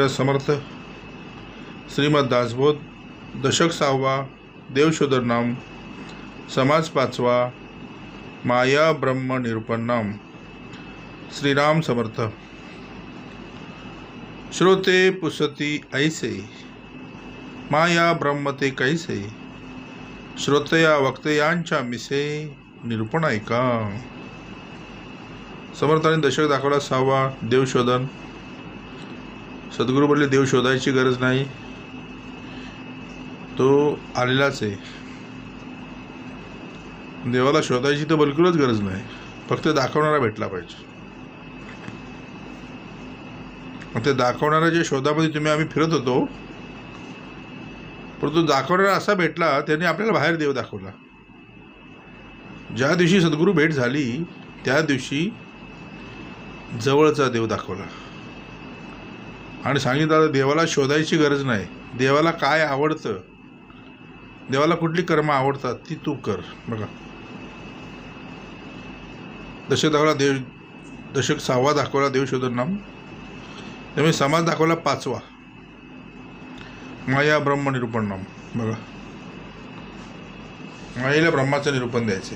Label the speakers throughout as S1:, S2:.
S1: महाराज समर्थ श्रीमद दासबोध दशक 6वा देवशोधर नाम समाज 5वा माया ब्रह्म निरूपण नाम श्रीराम समर्थ। श्रोते पुसती ऐसे माया ब्रह्म ते कैसे श्रोतया वक्तयांच्या मिसे निरूपण ऐका। समर्थाने दशक दाखवला 6वा देवशोधन। सद्गुरू बोलले देव शोधायची गरज नाही, तो आलेलाच आहे। देवाला शोधायची तर बिलकुलच गरज नाही, फक्त दाखवणारा भेटला पाहिजे। मग ते दाखवणाऱ्याच्या शोधामध्ये आम्ही फिरत होतो, परंतु दाखवणारा असा भेटला त्याने आपल्याला बाहेर देव दाखवला। ज्या दिवशी सद्गुरू भेट झाली त्या दिवशी जवळचा देव दाखवला आणि सांगितलं देवाला शोधायची गरज नाही, देवाला काय आवडतं, देवाला कुठली कर्म आवडतात ती तू कर। बघा, दशक दाखवला दशक 6वा दाखवला देवशोधन नाम, त्यामुळे समाज दाखवला 5वा माया ब्रह्म निरूपण नाम। बघा, मायेला ब्रह्माचं निरूपण द्यायचं।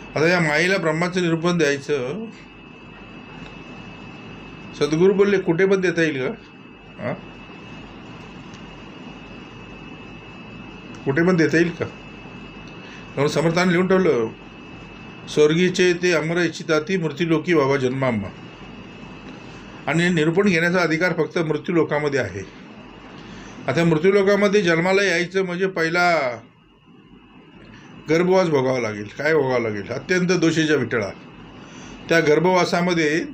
S1: आता या मायेला ब्रह्माचं निरूपण द्यायचं, सद्गुरू बोलले कुठे पण देता येईल का? कुठे पण देता येईल का? म्हणून समर्थाने लिहून ठेवलं, स्वर्गीचे ते अमर इच्छिताती मृत्यूलोकी बाबा जन्माम्मा। आणि निरूपण घेण्याचा अधिकार फक्त मृत्यूलोकामध्ये आहे। आता मृत्यूलोकामध्ये जन्माला यायचं म्हणजे पहिला गर्भवास भोगावा लागेल। काय भोगावं लागेल? अत्यंत दोषीच्या विठळा। त्या गर्भवासामध्ये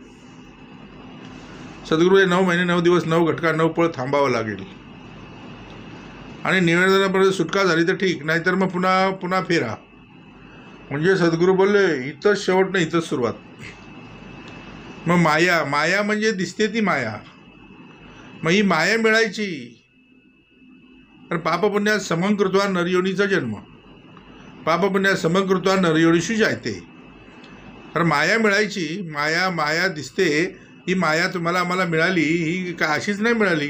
S1: सद्गुरू 9 महिने 9 दिवस 9 घटका 9 पळ थांबावं लागेल। आणि निवेदनापर्यंत सुटका झाली तर ठीक, नाहीतर मग पुन्हा फेरा। म्हणजे सद्गुरू बोलले इथंच शेवट नाही, इथंच सुरुवात। मग माया म्हणजे दिसते ती माया। मग ही माया मिळायची तर पापपुण्यात समं कृत्वा नरयोनीचा जन्म, पापपुण्यात समं कृत्वा नरयोनीशी जायते। तर माया मिळायची, माया दिसते। ही माया तुम्हाला आम्हाला मिळाली, ही का अशीच नाही मिळाली।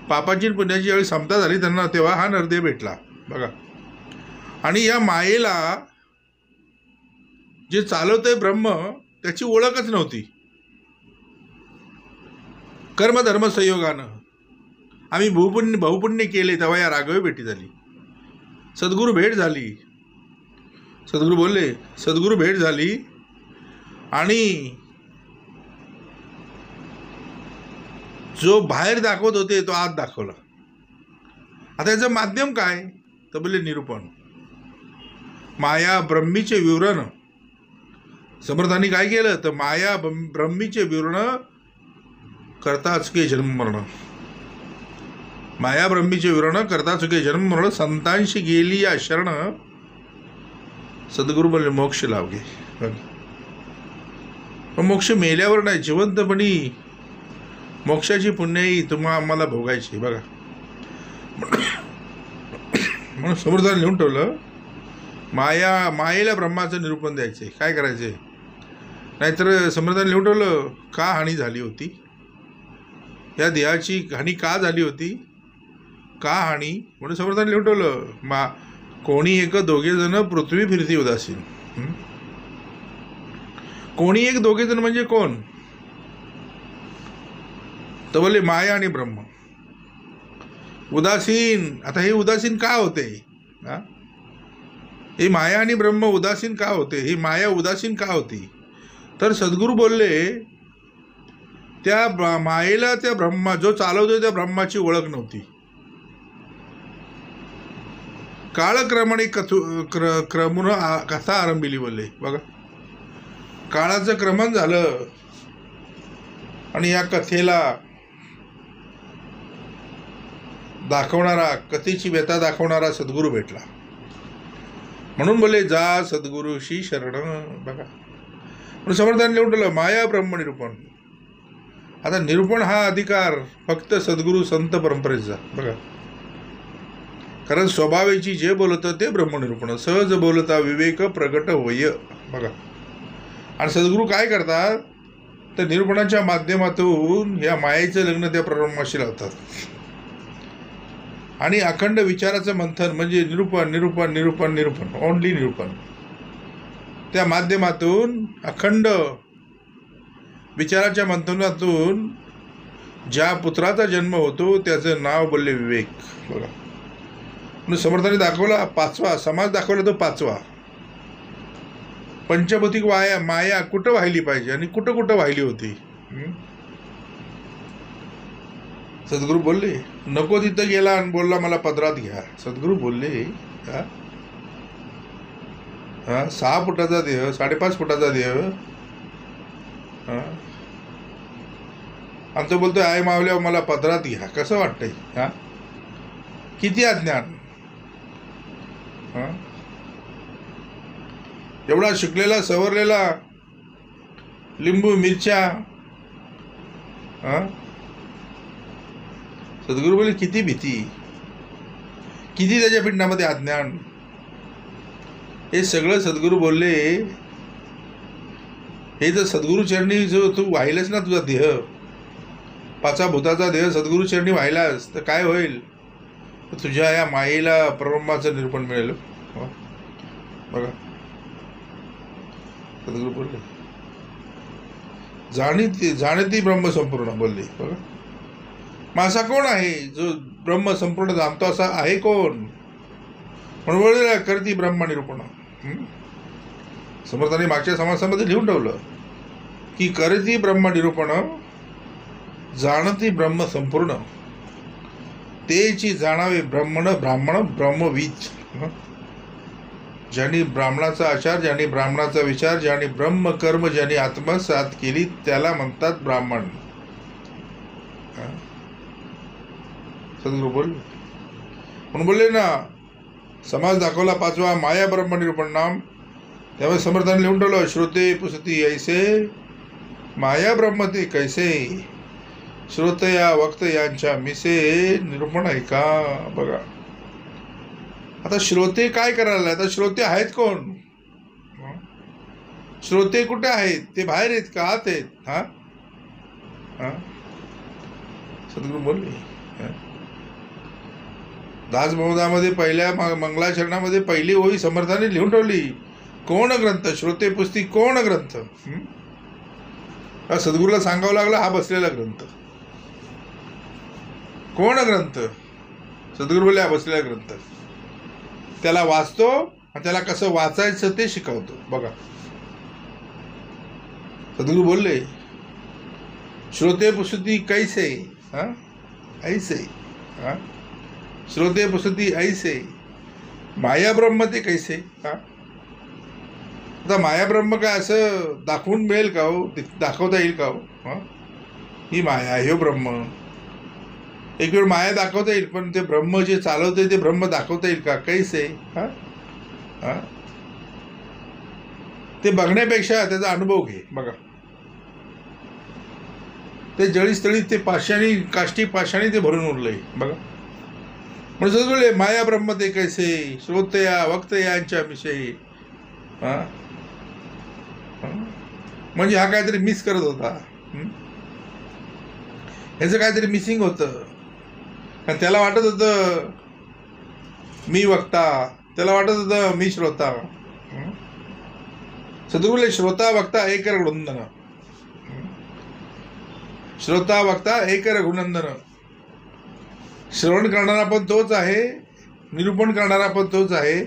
S1: पापाची पुण्याची ज्यावेळी समता झाली त्यांना, तेव्हा हा नरदेह भेटला। बघा, आणि या मायेला जे चालवतंय ब्रह्म त्याची ओळखच नव्हती। कर्मधर्म संयोगानं आम्ही बहुपुण्य केले, तेव्हा या राघवे भेटी झाली, सद्गुरू भेट झाली। सद्गुरू बोलले सद्गुरू भेट झाली आणि जो बाहेर दाखवत होते तो आत दाखवला। आता याचं माध्यम काय? तर बोलले निरूपण। माया ब्रह्मीचे विवरण समर्थांनी काय केलं तर माया ब्रह्मीचे विवरण करता चुके जन्म मरण, माया ब्रह्मीचे विवरण करता चुके जन्म मरण, संतांशी गेली या शरण सद्गुरू बोलले मोक्ष लावगे। पण मोक्ष मेल्यावर नाही, जिवंतपणी मोक्षाची पुण्याई आम्हाला भोगायची। बघा, म्हणून समर्थाने लिहून ठेवलं मायेला ब्रह्माचं निरूपण द्यायचे। काय करायचे? नाहीतर समर्थाने लिहून ठेवलं का हानी झाली होती, या देहाची हानी का झाली होती, का हानी, म्हणून समर्थाने लिहून ठेवलं कोणी एक दोघे जण पृथ्वी फिरती उदासीन। कोणी एक दोघे जण म्हणजे कोण? तर बोले माया आणि ब्रह्म उदासीन। आता हे उदासीन का होते? हे माया आणि ब्रह्म उदासीन का होते? ही माया उदासीन का होती? तर सद्गुरू बोलले त्या मायेला त्या ब्रह्मा जो चालवतोय त्या ब्रह्माची ओळख नव्हती। काळक्रमणे क्रमून कथा आरंभिली बोलले। बघा, काळाचं क्रमण झालं आणि या कथेला दाखवणारा, कथेची व्यथा दाखवणारा सद्गुरू भेटला। म्हणून बोले जा सद्गुरूशी शरण। बघा, म्हणून समर्थाने लिहून ठेवलं माया ब्रह्म निरूपण। आता निरूपण हा अधिकार फक्त सद्गुरू संत परंपरेचा। बघा, कारण स्वभावेची जे बोलतं ते ब्रह्मनिरूपण, सहज बोलता विवेक प्रगट होय। बघा, आणि सद्गुरू काय करतात तर निरूपणाच्या माध्यमातून या मायेचं लग्न त्या परब्रह्माशी लावतात आणि अखंड विचाराचं मंथन म्हणजे निरूपण निरूपण निरूपण निरूपण ओनली निरूपण त्या माध्यमातून अखंड विचाराच्या मंथनातून ज्या पुत्राचा जन्म होतो त्याचं नाव बोलले विवेक. बघा म्हणून समर्थाने दाखवला पाचवा समाज दाखवला तो पाचवा. पंचभौतिक माया कुठं वाहिली पाहिजे आणि कुठं कुठं वाहिली होती. सद्गुरू बोलले नको तिथं गेला आणि बोलला मला पदरात घ्या. सद्गुरू बोलले 6 फुटाचा देह 5.5 फुटाचा देह आमचं बोलतोय आई मावल्यावर मला पदरात घ्या. कसं वाटतंय किती अज्ञान. एवढा शिकलेला सवरलेला लिंबू मिरच्या सद्गुरू बोलले किती भीती किती त्याच्या पिंडामध्ये अज्ञान. हे सगळं सद्गुरू बोलले हे जर सद्गुरू चरणी जो तू वाहिलंस ना तुझा देह 5 भूताचा देह सद्गुरू चरणी वाहिलास तर काय होईल तुझ्या या मायेला परब्रह्माचं निरूपण मिळेल. बघा सद्गुरू बोलले जाणती ब्रह्म संपूर्ण बोलले. बघा मग असा कोण आहे जो ब्रह्म संपूर्ण जाणतो असा आहे कोण म्हणून बोलले करती ब्रह्म निरूपण. समर्थाने मागच्या समासामध्ये लिहून ठेवलं की करती ब्रह्म निरूपण जाणती ब्रह्म संपूर्ण तेची जाणावे ब्राह्मण ब्रह्मवीज. ज्यांनी ब्राह्मणाचा आचार ज्यांनी ब्राह्मणाचा विचार ज्यांनी ब्रह्म कर्म ज्यांनी आत्मसात केली त्याला म्हणतात ब्राह्मण. सद्गुरू बोलले म्हणून बोलले ना समाज दाखवला पाचवा माया ब्रह्म निरूपण नाम. त्यामुळे समर्थाने लिहून ठेवलं श्रोते पुसती ऐसे माया ब्रह्म ते कैसे श्रोतया वक्त यांच्या मिसे निरूपण आहे का. बघा आता श्रोते काय करायला आता श्रोते आहेत कोण श्रोते कुठे आहेत ते बाहेर आहेत का आत आहेत. सद्गुरू बोलले दासबोधामध्ये पहिल्या मंगलाचरणामध्ये पहिली ओळी समर्थाने लिहून ठेवली कोण ग्रंथ श्रोते पुस्तिक कोण ग्रंथ. सद्गुरूला सांगावं लागलं हा बसलेला ग्रंथ कोण ग्रंथ. सद्गुरू बोलले हा बसलेला ग्रंथ त्याला वाचतो आणि त्याला कसं वाचायचं ते शिकवतो. बघा सद्गुरू बोलले श्रोते पुसती कैसे ऐसे श्रोते पुसती ऐसे माया ब्रह्म ते कैसे. आता माया ब्रह्म काय असं दाखवून मिळेल का हो दाखवता येईल का हो. ही माया हे ब्रह्म एक वेळ माया दाखवता येईल पण ते ब्रह्म जे चालवते ते ब्रह्म दाखवता येईल का कैसे. ते बघण्यापेक्षा त्याचा अनुभव घे. बघा ते जळीस्थळी ते पाषाणी काष्टी पाषाणी ते भरून उरलंय. बघा म्हणून सगळे माया ब्रह्म ते कैसे श्रोतया वक्त यांच्या विषयी. म्हणजे हा काहीतरी मिस करत होता ह्याचं काहीतरी मिसिंग होतं आणि त्याला वाटत होतं मी वक्ता त्याला वाटत होतं मी श्रोता. सद्गुरूले श्रोता वक्ता एक रघुनंदन श्रोता वक्ता एक रघुनंदन. श्रवण करणारा पण तोच आहे निरूपण करणारा पण तोच आहे.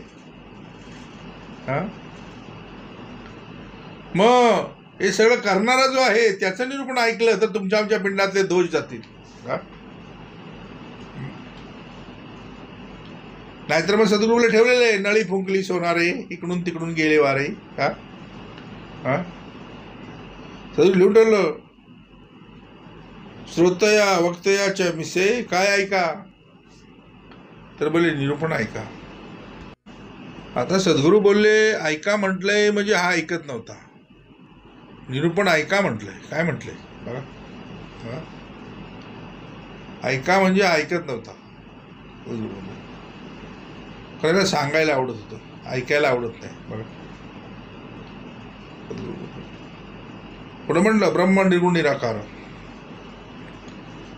S1: मग हे सगळं करणारा जो आहे त्याचं निरूपण ऐकलं तर तुमच्या आमच्या पिंडातले दोष जातील. नाहीतर मग सद्गुरूला ठेवलेले नळी फुंकली सोनारे इकडून तिकडून गेले वारे. सद्गुरू लिहून ठेवलं श्रोतया वक्तयाच्या मिसे काय ऐका तर बोलले निरूपण ऐका. आता सद्गुरू बोलले ऐका म्हटलंय म्हणजे हा ऐकत नव्हता. निरूपण ऐका म्हटलंय काय म्हटलंय बघा ऐका म्हणजे ऐकत नव्हता. खरं सांगायला आवडत होतं ऐकायला आवडत नाही. बघा पुढे म्हणलं ब्रह्म निर्गुण निराकार,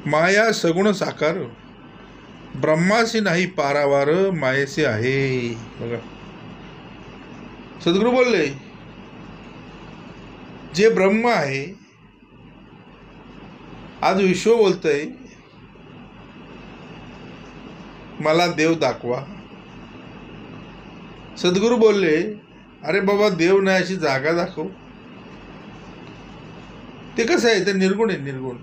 S1: माया सगुण साकार, ब्रह्मासी नाही पारावार, मायेसे आहे. बघा सद्गुरू बोलले, जे ब्रह्म आहे, आज विश्व बोलतंय मला देव दाखवा. सद्गुरू बोलले, अरे बाबा देव नाही अशी जागा दाखव. ते कसं आहे, ते निर्गुण आहे, निर्गुण.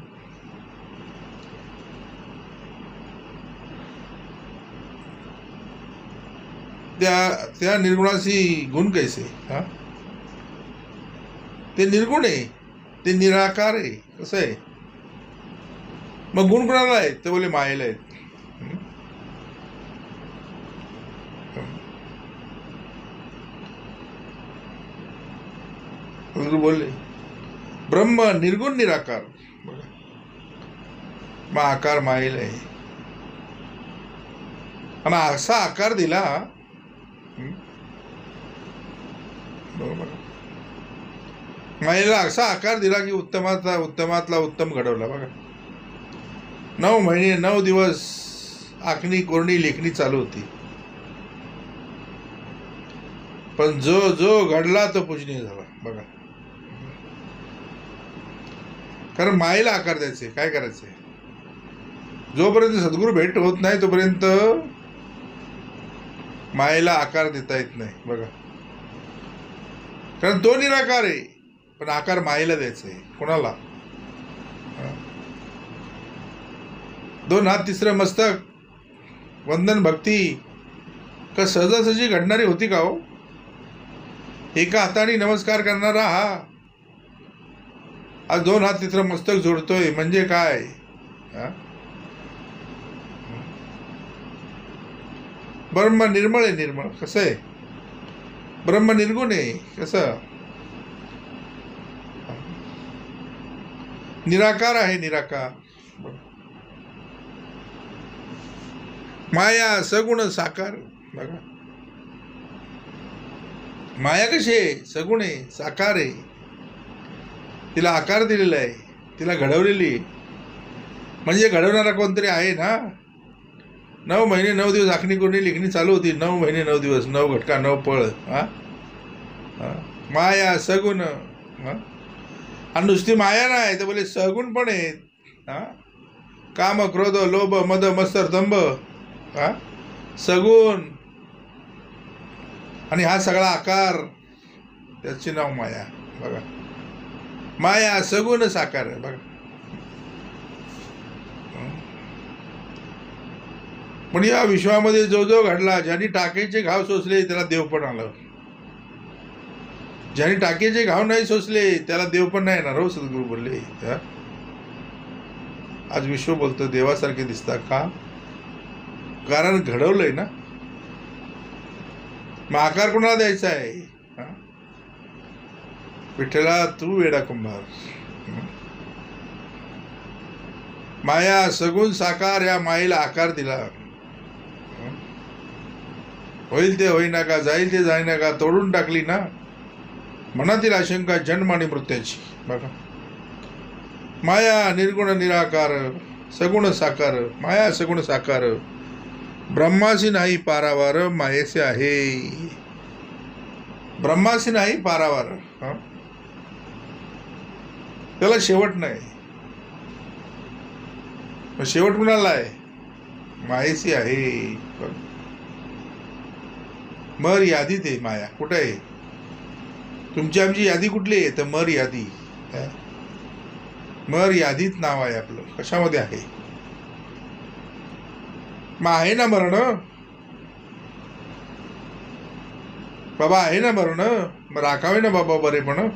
S1: त्या निर्गुणाशी गुण कैसे? हा, ते निर्गुण आहे, ते निराकार आहे. कसं आहे मग गुण कुणाला आहेत? ते बोले मायेला आहेत. बोलले ब्रह्म निर्गुण निराकार, बघा मग आकार मायेला आहे. आणि असा आकार दिला, मायेला असा आकार दिला की उत्तमातला उत्तम घडवला. बघा 9 महिने 9 दिवस आखणी कोरणी लेखणी चालू होती, पण जो जो घडला तो पूजनीय झाला. बघा, कारण मायेला आकार द्यायचे. काय करायचे? जोपर्यंत सद्गुरू भेट होत नाही तोपर्यंत मायेला आकार देता येत नाही. बघा, कारण तो निराकार आहे, पण आकार मायेला द्यायचा आहे. कोणाला? 2 हात 3 मस्तक, वंदन भक्ती का सहजासहजी घडणारी होती का हो? एका हाताने नमस्कार करणारा हा आज 2 हात 3 मस्तक जोडतोय म्हणजे काय? ब्रह्म निर्मळ आहे, निर्मळ. कसं आहे? ब्रह्म निर्गुण आहे. कसं? निराकार आहे, निराकार. माया सगुण साकार. बघा, माया कशी आहे? सगुण आहे, साकार आहे. तिला आकार दिलेला आहे, तिला घडवलेली, म्हणजे घडवणारा कोणतरी आहे ना. 9 महिने 9 दिवस आखणी कोरणी लेखणी चालू होती. 9 महिने 9 दिवस, 9 घटका 9 पळ. माया सगुण. आणि नुसती माया नाही, तर बोले सगुण पण आहेत. काम क्रोध लोभ मद मत्सर दंभ, सगुण. आणि हा सगळा आकार, त्याचे नाव माया. बघा, माया सगुण साकार आहे. बघा, पण या विश्वामध्ये जो जो घडला, ज्यांनी टाकेचे घाव सोसले त्याला देव पण आलं. ज्यांनी टाकेचे घाव नाही सोसले त्याला देव पण नाही येणार हो. सद्गुरू बोलले. आज विश्व बोलतं देवासारखे दिसतात का? कारण घडवलंय ना. मग आकार कोणाला द्यायचा आहे? विठ्ठला तू वेडा कुंभार. माया सगुण साकार, या मायेला आकार दिला. होईल ते होईना का, जाईल ते जाईना का, तोडून टाकली ना मनातील आशंका जन्म आणि मृत्यूची. बघा, माया निर्गुण निराकार, सगुण साकार. माया सगुण साकार, ब्रह्मासी नाही पारावार, मायेसे आहे. ब्रह्मासी नाही पारावार, त्याला शेवट नाही. शेवट कुणाला आहे? मायेसी आहे. मर यादीत आहे माया. कुठं आहे? तुमची आमची यादी कुठली आहे? तर मर यादी. मर यादीत नाव आहे आपलं. कशामध्ये आहे? मग आहे ना मरण बाबा, आहे ना मरण. मग राखावे ना बाबा बरे. पण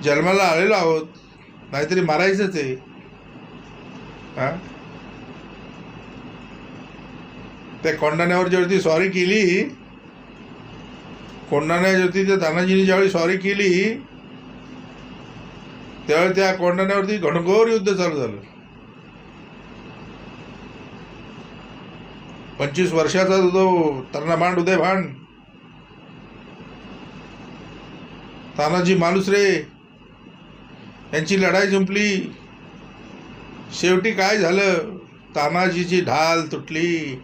S1: जन्माला आलेलो आहोत, नाहीतरी मारायचंच आहे. त्या कोंडाण्यावर ज्यावेळी सॉरी केली, कोंडाण्यावरती त्या तानाजीने ज्यावेळी सॉरी केली, त्यावेळी त्या कोंडाण्यावरती घनघोर युद्ध चालू झालं. 25 वर्षाचा तो तरणभांड उदयभांड तानाजी मालुसरे यांची लढाई संपली. शेवटी काय झालं, तानाजीची ढाल तुटली.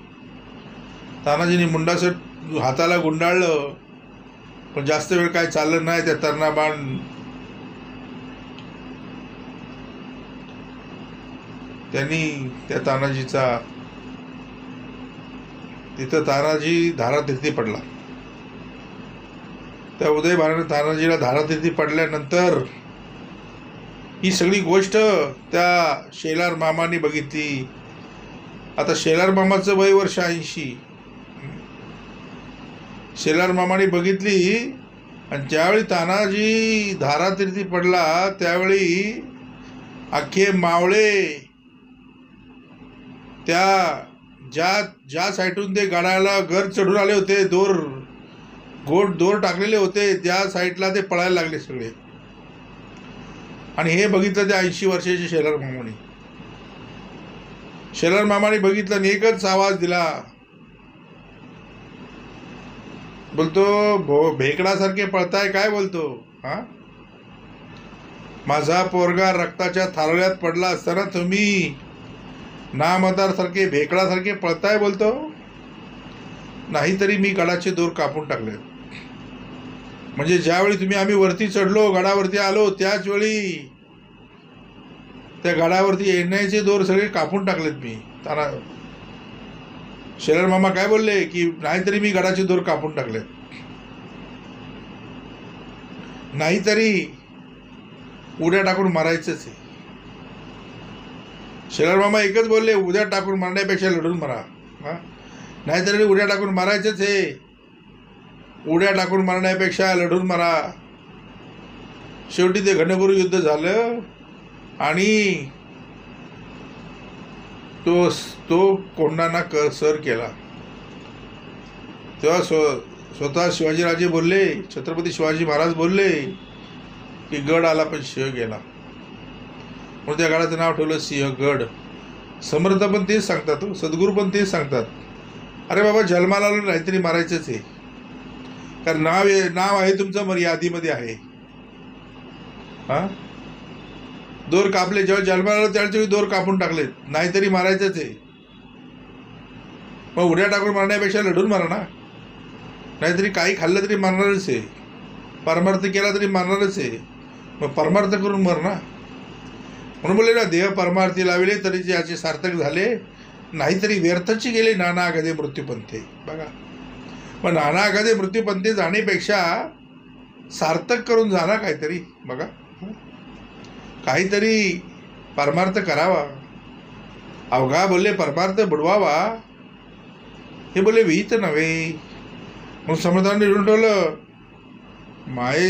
S1: तानाजीने मुंडासट हाताला गुंडाळलं, पण जास्त वेळ काय चाललं नाही. त्या तर्णाबाण त्यांनी त्या तानाजीचा, तिथं तानाजी धारातीर्थी पडला. त्या उदयभानाने तानाजीला धारातीर्थी पडल्यानंतर ही सगळी गोष्ट त्या शेलार मामाने बघितली. आता शेलार मामाचं वय वर्ष 80. शेलार मामाने बघितली आणि ज्यावेळी तानाजी धारातीर्थी पडला त्यावेळी अख्खे मावळे त्या ज्या साईडून ते गडाला घर चढून आले होते, दोर टाकलेले होते, त्या साईडला ते पळायला लागले सगळे. आणि हे बघितलं त्या 80 वर्षाचे शेलार मामाने. शेलार मामाने बघितलं आणि एकच आवाज दिला, बोलतो भेकडासारखे पळताय काय बोलतो, हा माझा पोरगा रक्ताच्या थारोळ्यात पडला असताना तुम्ही नामदारसारखे भेकडासारखे पळताय बोलतो. नाहीतरी मी गडाचे दोर कापून टाकले. म्हणजे ज्यावेळी आम्ही वरती चढलो, गडावरती आलो, त्याच वेळी त्या गडावरती येण्याचे दोर सगळे कापून टाकलेत मी. ताना शेलार मामा काय बोलले की नाहीतरी मी गडाचे दोर कापून टाकलेत. नाहीतरी उड्या टाकून मारायचंच आहे. शेलार मामा एकच बोलले, उद्या टाकून मारण्यापेक्षा लढून मारा. नाहीतरी उड्या टाकून मारायचंच आहे. उड्या टाकून मारण्यापेक्षा लढून मारा. शेवटी ते घनघोर युद्ध झालं आणि तो कोंढाणा सर केला. तेव्हा स्वतः शिवाजीराजे बोलले, छत्रपती शिवाजी महाराज बोलले की गड आला पण शिव गेला. म्हणून त्या गडाचं नाव ठेवलं सिंहगड. समर्थ पण तेच सांगतात, सद्गुरू पण तेच सांगतात, अरे बाबा जन्माला आलो नाहीतरी मारायचंच आहे. कारण नाव आहे तुमचं मर्यादेमध्ये आहे. हा दोर कापले, जेव्हा जन्माला आलो त्यावेळी दोर कापून टाकलेत, नाहीतरी मारायचंच आहे. मग उड्या टाकून मारण्यापेक्षा लढून मारा ना. नाहीतरी काही खाल्लं तरी मारणारच आहे, परमार्थ केला तरी मारणारच आहे. मग परमार्थ करून मर ना. म्हणून बोलले ना, देह परमार्थी लाविले तरी जे याचे सार्थक झाले, नाहीतरी व्यर्थची गेले नाना अगाधे मृत्यूपंथे. बघा, मग नाना अगाधे मृत्यूपंथे जाण्यापेक्षा सार्थक करून जाणं काहीतरी. बघा, काहीतरी परमार्थ करावा. अवघा बोलले परमार्थ बुडवावा, हे बोले विहित नव्हे. मग समर्थांनी लिहून ठेवलं, माये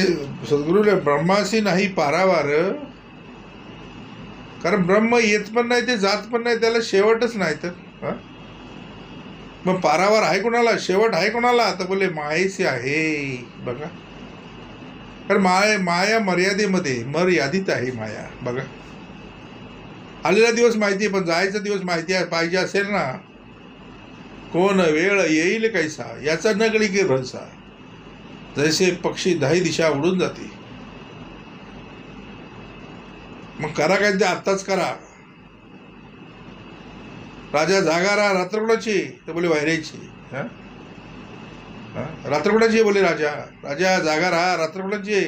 S1: सद्गुरूने ब्रह्मासी नाही पारावार. कारण ब्रह्म येत पण नाही, ते जात पण नाही, त्याला शेवटच नाही. तर मग पारावार आहे कोणाला, शेवट आहे कोणाला, तर बोले मायेचे आहे. बघा, कारण माया मर्यादेमध्ये मर्यादित आहे माया. बघा, आलेला दिवस माहिती आहे, पण जायचा दिवस माहिती पाहिजे असेल ना. कोण वेळ येईल कैसा, याचा नकळी की भरसा. जैसे पक्षी 10 दिशा उडून जाते. मग करा काय ते आत्ताच करा. राजा जागा राहा, रात्र कोणाची, तर बोले वायऱ्याची. रात्र कोणाची बोले राजा जागा राहा, रात्र कोणाची.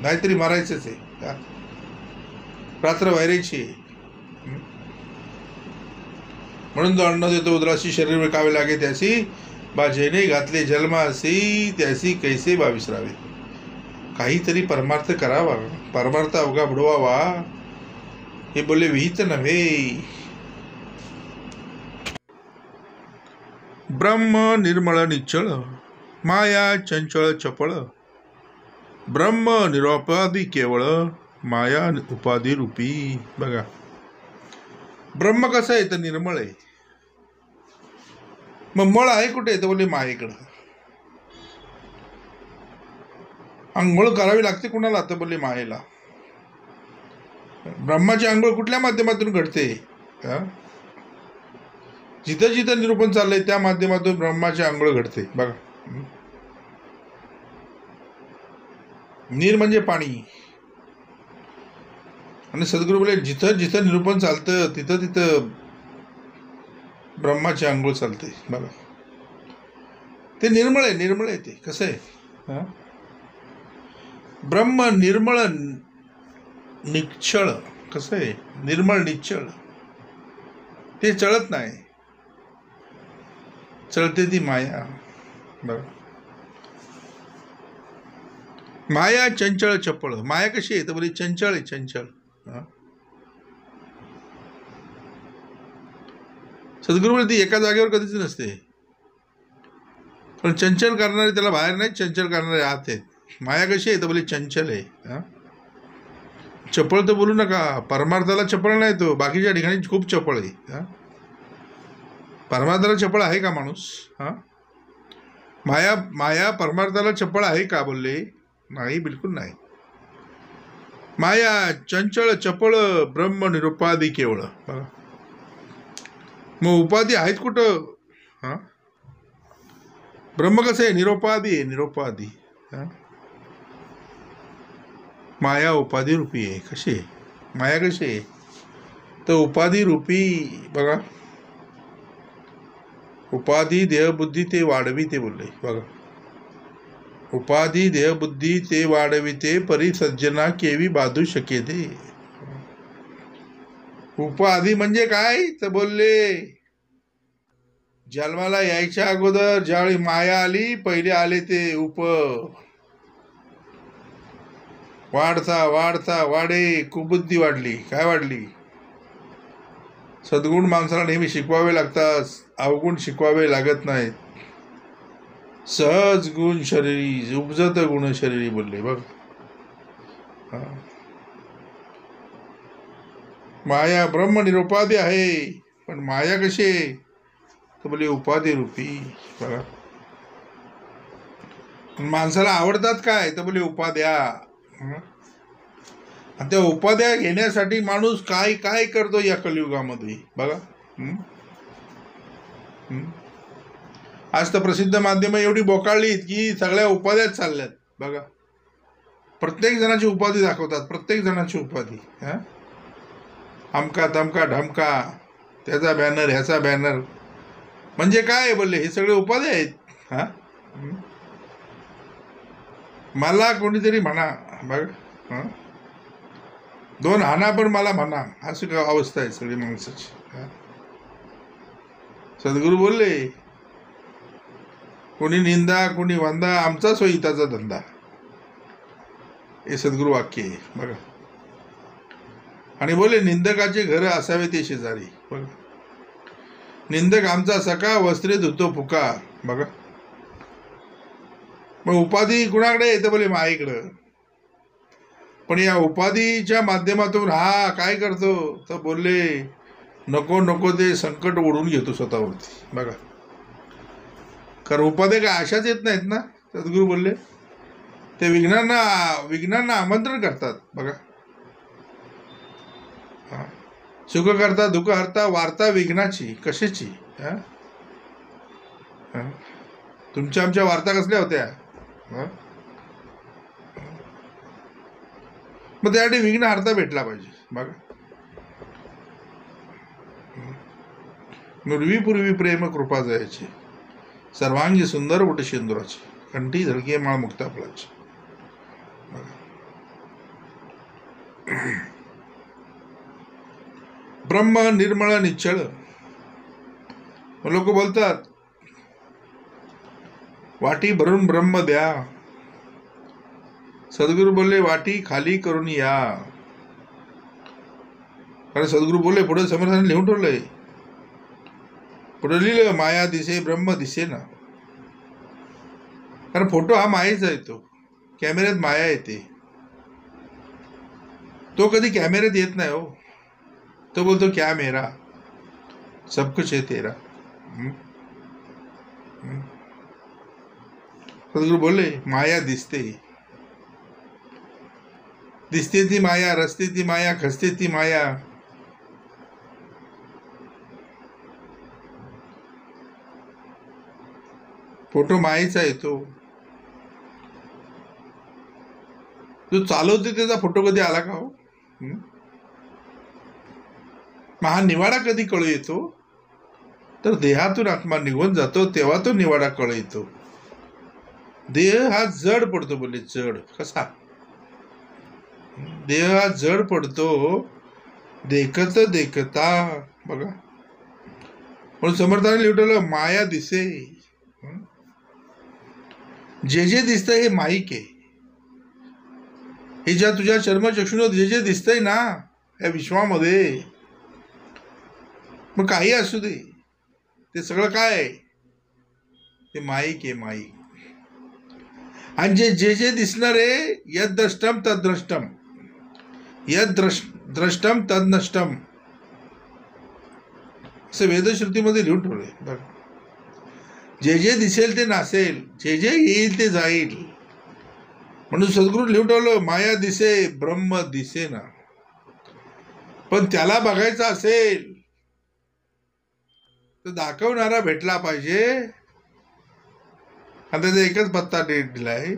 S1: नाहीतरी मारायचंच आहे. रात्र वायऱ्याची. म्हणून जो अन्न देतो उदराशी शरीर विकावे लागे त्यासी, बा जेने घातले जन्मासी त्यासी कैसे बा विसरावे. काहीतरी परमार्थ करावा, परमार्थ अवघा बुडवावा, हे बोले विहित नव्हे. ब्रह्म निर्मळ निश्चळ, माया चंचळ चपळ. ब्रह्म निरोपाधी केवळ, माया उपाधी रूपी. बघा, ब्रह्म कसं आहे तर निर्मळ आहे. मग मळ आहे कुठे, तर बोले मायेकडं. आंघोळ करावी लागते कुणाला, तर बोले मायेला. ब्रह्माची आंघोळ कुठल्या माध्यमातून घडते, जिथं जिथं निरूपण चाललंय त्या माध्यमातून ब्रह्माची आंघोळ घडते. बघा, नीर म्हणजे पाणी, आणि सद्गुरू बोले जिथं जिथं निरूपण चालतं तिथं तिथं ब्रह्माची आंघोळ चालते. बघा ते निर्मळ आहे ते कसं आहे ब्रह्म निर्मळ निश्चळ. कसं आहे निर्मळ निश्चळ, ते चळत नाही, चळते ती माया. बघा माया चंचळ चपळ. माया कशी आहे तर बोली चंचळ आहे, चंचळ. सद्गुरू बोलते ती एका जागेवर कधीच नसते, पण चंचल करणारे त्याला बाहेर नाही, चंचल करणारे आत आहेत. माया कशी आहे तर बोली चंचल आहे. चपळ तर बोलू नका, परमार्थाला चपळ नाही, तो बाकीच्या ठिकाणी खूप चपळ आहे. परमार्थाला चपळ आहे का माणूस? माया माया परमार्थाला चपळ आहे का बोलले? नाही, बिलकुल नाही. माया चंचळ चपळ, ब्रह्म निरुपाधी केवळ. बघा मग उपाधी आहेत कुठं? ब्रह्म कसं आहे? निरोपाधी आहे, निरोपाधी. माया उपाधी रूपी आहे. कशी आहे माया? कशी आहे तर उपाधी रूपी. बघा उपाधी देहबुद्धी ते वाढविते बोलले. बघा उपाधी देहबुद्धी ते वाढविते, परी सज्जना केवी बाधू शके ते. उपाधी म्हणजे काय तर बोलले जन्माला यायच्या अगोदर ज्यावेळी माया आली, पहिले आले ते वाढता वाढता वाढे कुबुद्धी वाढली. काय वाढली? सद्गुण माणसाला नेहमी शिकवावे लागतात, अवगुण शिकवावे लागत नाहीत. सहज गुण शरीरी उपजत गुण शरीरी बोलले. बघ माया ब्रह्म निरुपाधी आहे, पण माया कशी आहे तर बोले उपाधी रूपी. बघा माणसाला आवडतात काय तर बोले उपाध्या. आणि त्या उपाध्या घेण्यासाठी माणूस काय काय करतो या कलियुगामध्ये. बघा आज तर प्रसिद्ध माध्यमं एवढी बोकाळलीत की सगळ्या उपाध्याच चालल्यात. बघा प्रत्येक जणाची उपाधी दाखवतात, प्रत्येक जणाची उपाधी. अमका तमका ढमका, त्याचा बॅनर ह्याचा बॅनर. म्हणजे काय बोलले हे सगळे उपाधी आहेत. मला कोणीतरी म्हणा, बघा 2 हाना पण मला म्हणा, अशी काय अवस्था आहे सगळी माणसाची. सद्गुरू बोलले कोणी निंदा कोणी वंदा, आमचा सोयीताचा धंदा. हे सद्गुरू वाक्य आहे. बघा आणि बोले निंदकाचे घर असावे ते शेजारी. बघा निंदक आमचा सखा, वस्त्रे धुतो फुका. बघा मग उपाधी कुणाकडे येतं बोले माईकडं. पण या उपाधीच्या माध्यमातून हा काय करतो तर बोलले नको नको ते संकट ओढून घेतो स्वतःवरती. बघा कारण उपाध्या काय अशाच येत नाहीत ना. सद्गुरू बोलले ते विघ्नांना आमंत्रण करतात. बघा सुख करता दुःख हरता, वार्ता विघ्नाची. कशाची? तुमच्या आमच्या वार्ता कसल्या होत्या? मग त्यासाठी विघ्न हरता भेटला पाहिजे. बघा नुरवी पूर्वी प्रेम कृपा जायची, सर्वांगी सुंदर उठ शेंदुराची, कंठी झळके माळ मुक्ता फळाची. ब्रह्म निर्मळ निश्चळ. लोक बोलतात वाटी भरून ब्रह्म द्या. सद्गुरू बोलले वाटी खाली करून या. कारण सद्गुरू बोलले पुढे समर्थाने लिहून ठेवलंय, पुढे लिहिलं माया दिसे ब्रह्म दिसे ना. कारण फोटो हा मायेचा येतो, कॅमेऱ्यात माया येते, तो कधी कॅमेऱ्यात येत नाही हो. तो बोलतो क्या मेरा, सब कुछ है तेरा. सद्गुरू बोलले माया दिसते, दिसते ती माया, रस्ते ती माया, खसते ती माया. फोटो मायेचा येतो, जो चालवते त्याचा फोटो कधी आला का हो? मग हा निवाडा कधी कळू येतो तर देहातून आत्मा निघून जातो तेव्हा तो निवाडा कळू येतो. देह हा जड पडतो, बोलले जड. कसा देह हा जड पडतो देखत देखता. बघा, म्हणून समर्थाने लिहिलं माया दिसे. जे जे दिसतंय हे माईक आहे. हे ज्या तुझ्या चर्मचक्षुनं जे जे दिसतंय ना या विश्वामध्ये, मग काही असू दे, ते सगळं काय आहे? ते माईक आहे, माईक. आणि जे जे दिसणार आहे यद द्रष्टम तद द्रष्टम, यद द्रष्टम तद नष्टम, असं वेदश्रुतीमध्ये लिहून ठेवलंय. बघा, जे जे दिसेल ते नासेल, जे जे येईल ते जाईल. म्हणून सद्गुरू लिहून ठेवलं माया दिसे ब्रह्म दिसे ना. पण त्याला बघायचं असेल तर दाखवणारा भेटला पाहिजे. आणि त्याचा एकच पत्ता दिलाय,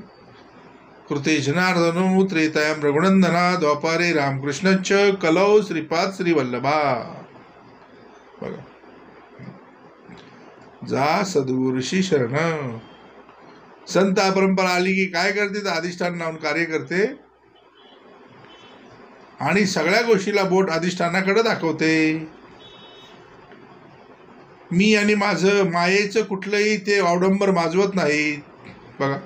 S1: कृते जनार्दनो त्रेतायाम रघुनंदना द्वापारे रामकृष्णच कलौ श्रीपाद श्री वल्लभा. बघा, जा सद्गुरुशी शरण. संत परंपरा आली की काय करते तर अधिष्ठान लावून कार्य करते आणि सगळ्या गोष्टीला बोट अधिष्ठानाकडे दाखवते. मी आणि माझं मायेचं कुठलंही ते अवडंबर माजवत नाही. बघा,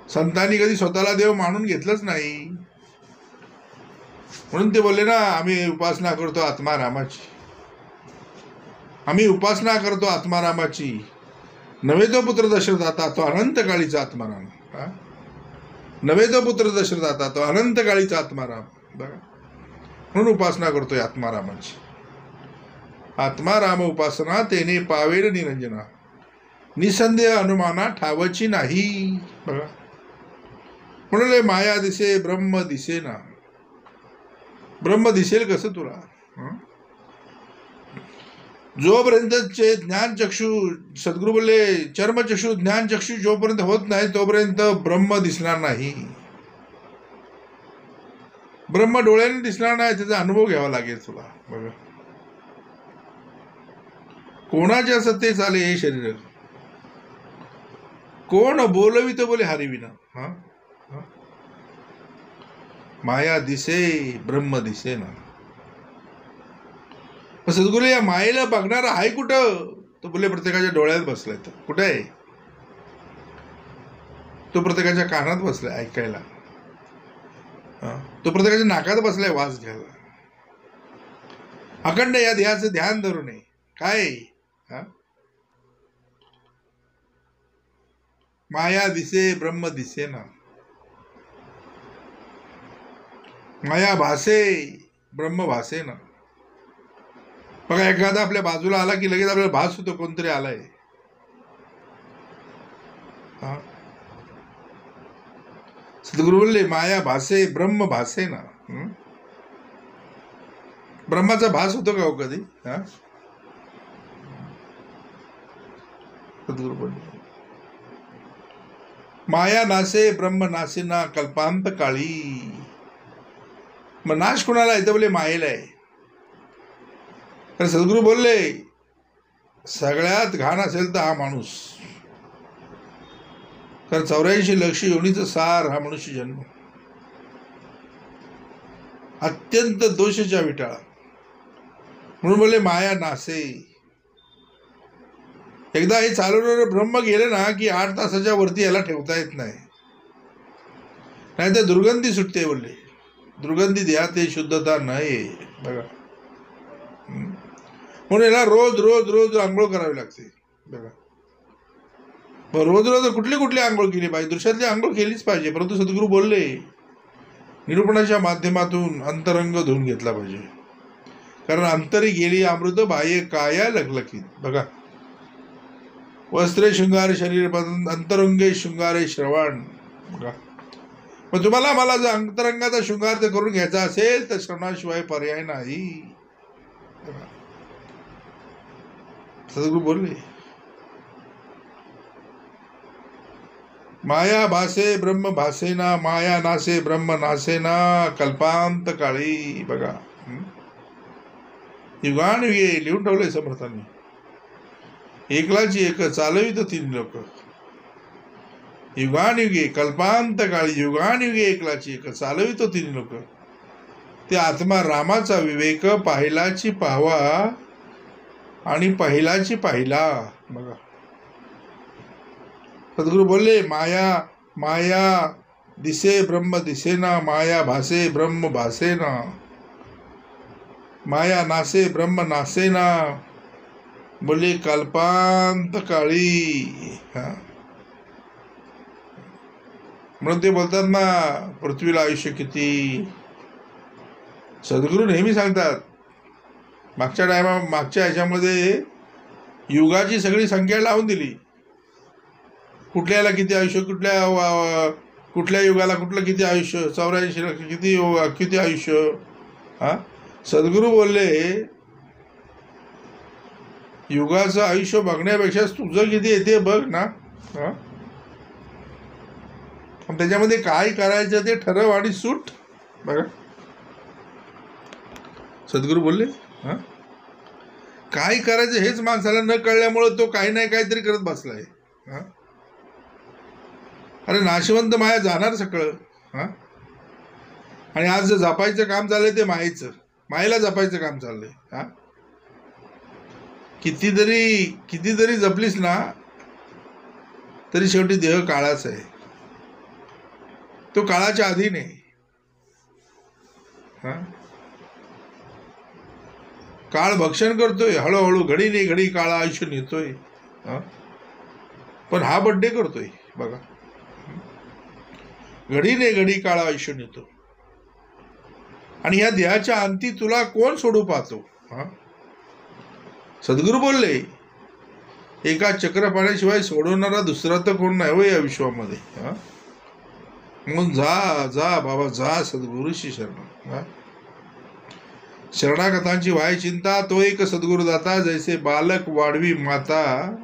S1: संतांनी कधी स्वतःला देव मानून घेतलंच नाही. म्हणून ते बोलले ना, आम्ही उपासना करतो आत्मारामाची, आम्ही उपासना करतो आत्मारामाची. नव्हे तो पुत्र दशरथाता तो अनंत काळीचा आत्माराम. नव्हे तो पुत्र दशरथाता तो अनंत काळीचा आत्माराम. बघा, म्हणून उपासना करतोय आत्मारामाची. आत्माराम उपासना तेने पावेल निरंजना, निसंदेह अनुमाना ठावची नाही. बघा, म्हणून माया दिसे ब्रह्म दिसे ना. ब्रह्म दिसेल कसं तुला? जोपर्यंत ज्ञानचक्षु, सद्गुरू बोलले चर्मचक्षु ज्ञानचक्षु जोपर्यंत होत नाही तोपर्यंत ब्रह्म दिसणार नाही. ब्रह्म डोळ्याने दिसणार नाही, त्याचा अनुभव घ्यावा लागेल तुला. बघा, कोणाच्या सत्ते चाले हे शरीर, कोण बोलवित बोले हरिविना. माया दिसे ब्रह्म दिसे ना. सद्गुरू या मायेला बघणारा आहे कुठं? तो बोले प्रत्येकाच्या डोळ्यात बसलाय. तर कुठे आहे तो? प्रत्येकाच्या कानात बसलाय ऐकायला, तो प्रत्येकाच्या नाकात बसलाय वास घ्यायला. अखंड या ध्येयाचं ध्यान धरू नये. काय माया दिसे ब्रह्म दिसे ना. माया भासे ब्रह्म भासे ना. बघा, एखादा आपल्या बाजूला आला की लगेच आपल्याला भास होतो कोणतरी आलाय. सद्गुरू बोलले माया भासे ब्रह्म भासे ना. ब्रह्माचा भास होतो का हो कधी? सद्गुरू बोलले माया नासे ब्रह्म नासे ना कल्पांत काळी. मग नाश कोणाला आहे? तर बोले मायेला आहे. तर सद्गुरू बोलले सगळ्यात घाण असेल तर हा माणूस. कारण 84 लक्ष योनीचं सार हा मनुष्य जन्म. अत्यंत दोषाच्या विटाळा. म्हणून बोलले माया नासे. एकदा हे चालवणारे ब्रह्म गेले ना की 8 तासाच्या वरती याला ठेवता येत नाही, नाही तर दुर्गंधी सुटते. बोलले दुर्गंधी द्या ते शुद्धता नाही. बघा, म्हणून याला रोज रोज रोज आंघोळ करावी लागते. बघा, रोज रोज कुठली कुठली आंघोळ केली पाहिजे? दृश्यातली आंघोळ केलीच पाहिजे. परंतु सद्गुरू बोलले निरूपणाच्या माध्यमातून अंतरंग धुवून घेतला पाहिजे. कारण अंतरी गेली अमृत बाह्य काया लखलखीत. बघा, वस्त्रे शृंगारे शरीर अंतरंगे शृंगारे श्रवण. बघा, मग तुम्हाला मला जर अंतरंगाचा शृंगार ते करून घ्यायचा असेल तर श्रवणाशिवाय पर्याय नाही. सद्गुरू बोलले माया भासे ब्रह्म भासेना, माया नासे ब्रह्म नासेना कल्पांत काळी. बघा, युगानुयुगे लिहून ठेवलंय समर्थांनी. एकलाची एक चालवित तीन लोक. युगानुयुगे कल्पांत काळी युगानुयुगे एकलाची एक चालवित तीन लोक. ते आत्मा रामाचा विवेक पाहिलाची पाहावा आणि पहिलाची पाहिला. बघा सद्गुरू बोलले, माया माया दिसे ब्रह्म दिसेना, माया भासे ब्रह्म भासेना, माया नासे ब्रह्म नासेना. बोले कल्पांत काळी. म्हणून ते बोलतात ना, पृथ्वीला आयुष्य किती. सद्गुरू नेहमी सांगतात, मागच्या ह्याच्यामध्ये युगाची सगळी संख्या लावून दिली. कुठल्याला किती आयुष्य, कुठल्या युगाला कुठलं किती आयुष्य, 84 लक्ष किती आयुष्य. सद्गुरू बोलले, युगाचं आयुष्य बघण्यापेक्षा तुझं किती येते बघ ना. त्याच्यामध्ये काय करायचं ते ठरव आणि सूट. बघा सद्गुरू बोलले, काय करायचं हेच माणसाला न कळल्यामुळं तो काही नाही काहीतरी करत बसलाय. अरे नाशिवंत माया जाणार सगळं. आणि आज जे जपायचं काम चाललंय ते मायेला जपायचं काम चाललंय. कितीतरी जपलीस ना तरी शेवटी देह काळाच आहे, तो काळाच्या अधीन आहे. काळ भक्षण करतोय हळूहळू, घडी नाही घडी काळ आयुष्य नेतोय. पण हा बड्डे करतोय बघा, घडी नाही घडी काळ आयुष्य नेतो. आणि या देहाच्या अंती तुला कोण सोडू पाहतो. सद्गुरू बोलले, एका चक्र पाण्याशिवाय सोडवणारा दुसरा तर कोण नाही हो या विश्वामध्ये. म्हणून जा जा बाबा जा, सद्गुरूशी शरण. शरणागतांची व्हाय चिंता, तो एक सद्गुरुदाता, जैसे बालक वाढवी माता.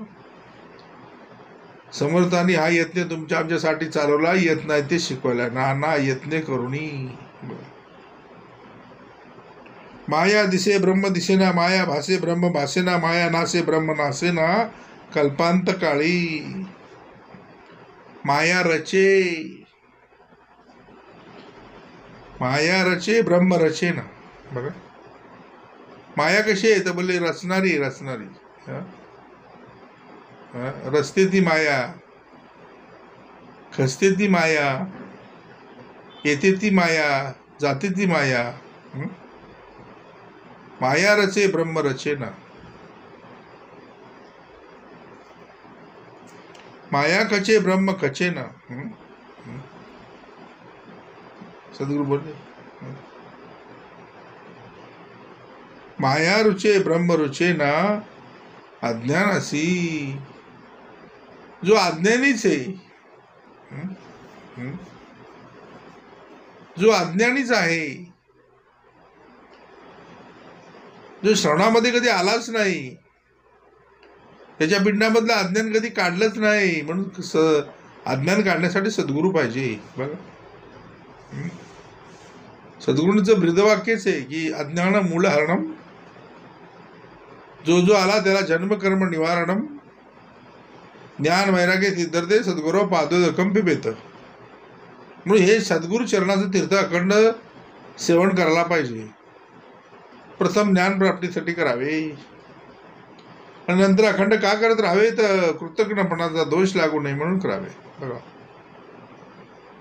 S1: समर्थांनी हा यत्न तुमच्या आमच्यासाठी चालवला, यत्न आहे ते शिकवला, नाना यत्ने करुणी. माया दिसे ब्रह्म दिसेना, माया भासे ब्रह्म भासेना, माया नासे ब्रह्म नासेना, कल्पांत काळी. माया रचे ब्रह्म रचेना. बघा माया कशी आहे तर बोलले, रचणारी रस्ते ती माया, खसते ती माया, येते ती माया, जाते ती माया. माया रचे ब्रह्म रचेना, माया कचे ब्रह्म कचेना. सद्गुरू बोलले, माया रुचे ब्रह्म रुचेना, अज्ञानासी. जो अज्ञानीच आहे, जो अज्ञानीच आहे, जो श्रवणामध्ये कधी आलाच नाही, त्याच्या पिंडामधलं अज्ञान कधी काढलंच नाही. म्हणून अज्ञान काढण्यासाठी सद्गुरू पाहिजे. बघा सद्गुरूंचं ब्रीदवाक्यच आहे की अज्ञान मूळ हरणम, जो जो आला त्याला जन्मकर्म निवारणम, ज्ञान वैराग्य सिद्धर्थे सद्गुरू पादोदकम पिबेत. म्हणून हे सद्गुरू चरणाचं तीर्थ अखंड सेवन करायला पाहिजे. प्रथम ज्ञान प्राप्तीसाठी करावे आणि नंतर अखंड का करत राहावे तर कृतज्ञपणाचा दोष लागू नये म्हणून करावे. बघा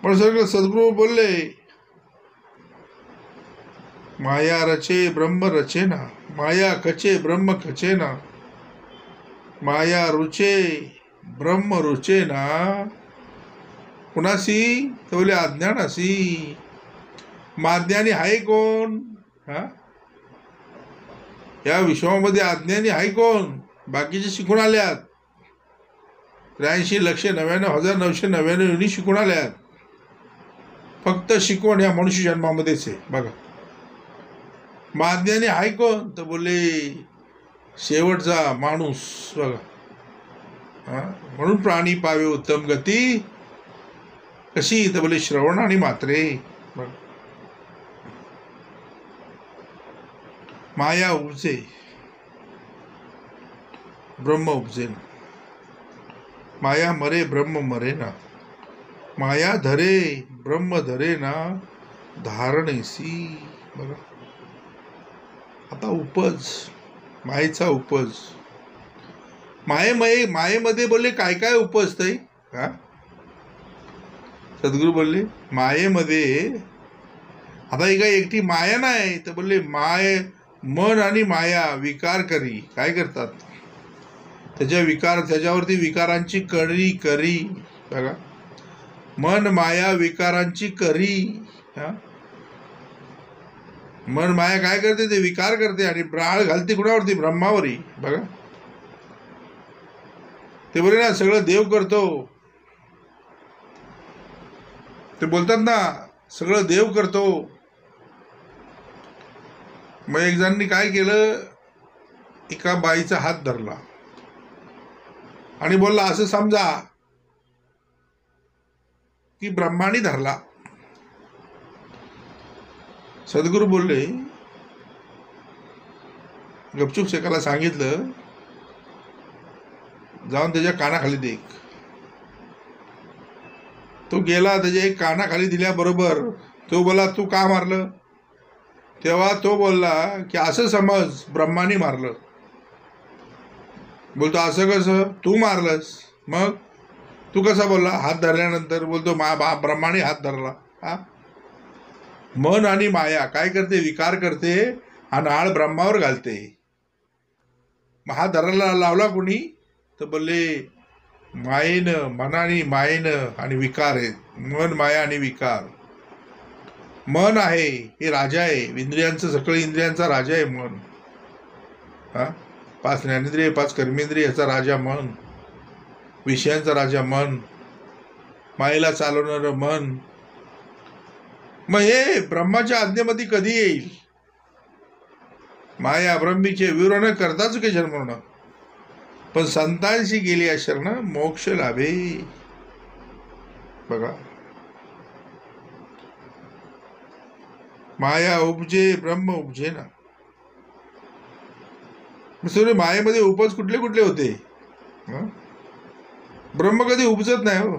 S1: पण सगळं सद्गुरू बोलले, माया रचे ब्रह्म रचेना, माया कचे ब्रह्म कचेना, माया रुचे ब्रह्म रुचेना. कुणाशी तर बोले अज्ञानाशी. माज्ञानी आहे कोण. या विश्वामध्ये अज्ञानी आहे कोण. बाकीचे शिकून आल्यात, 83,99,999 युनी शिकून आल्यात. फक्त शिकवण या मनुष्य जन्मामध्येच आहे. बघा माज्ञानी आहे कोण तर बोलले शेवटचा माणूस. बघा म्हणून प्राणी पावे उत्तम गती, कशी तर बोले श्रवण आणि मात्रे. माया उपजे ब्रह्म उपजे ना, माया मरे ब्रह्म मरे ना, माया धरे ब्रह्म धरे ना, धारणेसी. बघा आता उपज, मायेचा उपज, मायेमध्ये बोलले काय काय उपजतंय. हा सद्गुरू बोलले मायेमध्ये आता ही काय एकटी माया नाही तर बोलले मन आणि माया विकार करी काय करतात, त्याच्यावरती विकारांची करी करी. बघा मन माया विकारांची करी. हा मन माया काय करते, ते विकार करते आणि ब्राळ घालते कुणावरती, ब्रह्मावरी. बघा ते बोले ना सगळं देव करतो, ते बोलतात ना सगळं देव करतो. मग एक जणांनी काय केलं, एका बाईचा हात धरला आणि बोलला असं समजा की ब्रह्माने धरला. सद्गुरू बोलले गपचूप शेकाला सांगितलं जाऊन त्याच्या कानाखाली दे. तो गेला, त्याच्या एक कानाखाली दिल्याबरोबर तो बोला तू का मारलं, तेव्हा तो बोलला की असं समज ब्रह्माने मारलं. बोलतो असं कसं, तू मारलंस. मग तू कसा बोलला, हात धरल्यानंतर बोलतो ब्रह्माने हात धरला. हा मन आणि माया काय करते, विकार करते आणि आळ ब्रह्मावर घालते. मग हात धरायला लावला कोणी, तर बोलले मायेनं, मनाने मायेनं आणि विकार आहेत. मन माया आणि विकार. मन आहे हे राजा आहे, इंद्रियांचं सगळं इंद्रियांचा राजा आहे मन. हा 5 ज्ञानेंद्रिय 5 कर्मेंद्रिय याचा राजा मन, विषयांचा राजा मन, मायेला चालवणारं मन. मग हे ब्रह्माच्या आज्ञेमध्ये कधी येईल, माया ब्रह्मीचे विरोध करता चुके शरण, पण संतांशी गेली शरण मोक्ष लाभे. बघा माया उपजे ब्रह्म उपजे ना. सर मायेमध्ये उपज कुठले कुठले होते, ब्रह्म कधी उपजत नाही हो.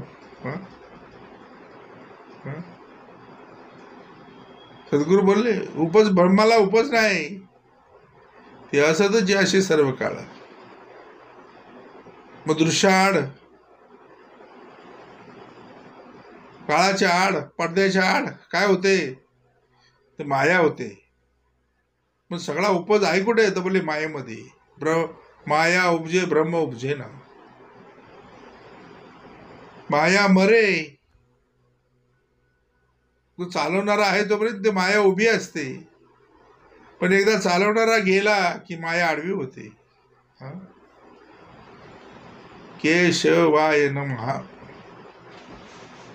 S1: सद्गुरू बोलले उपज ब्रह्माला उपज नाही, ते असतच जे असे सर्व काळ. मग दृश्याआड, काळाच्या आड, पडद्याच्या आड काय होते, ते माया होते. मग सगळा उपज आहे कुठे, तर बोलले मायेमध्ये. माया उपजे ब्रह्म उपजे ना, माया मरे. तो चालवणारा आहे तोपर्यंत ते माया उभी असते, पण एकदा चालवणारा गेला की माया आडवी होते. केशवाय नमः.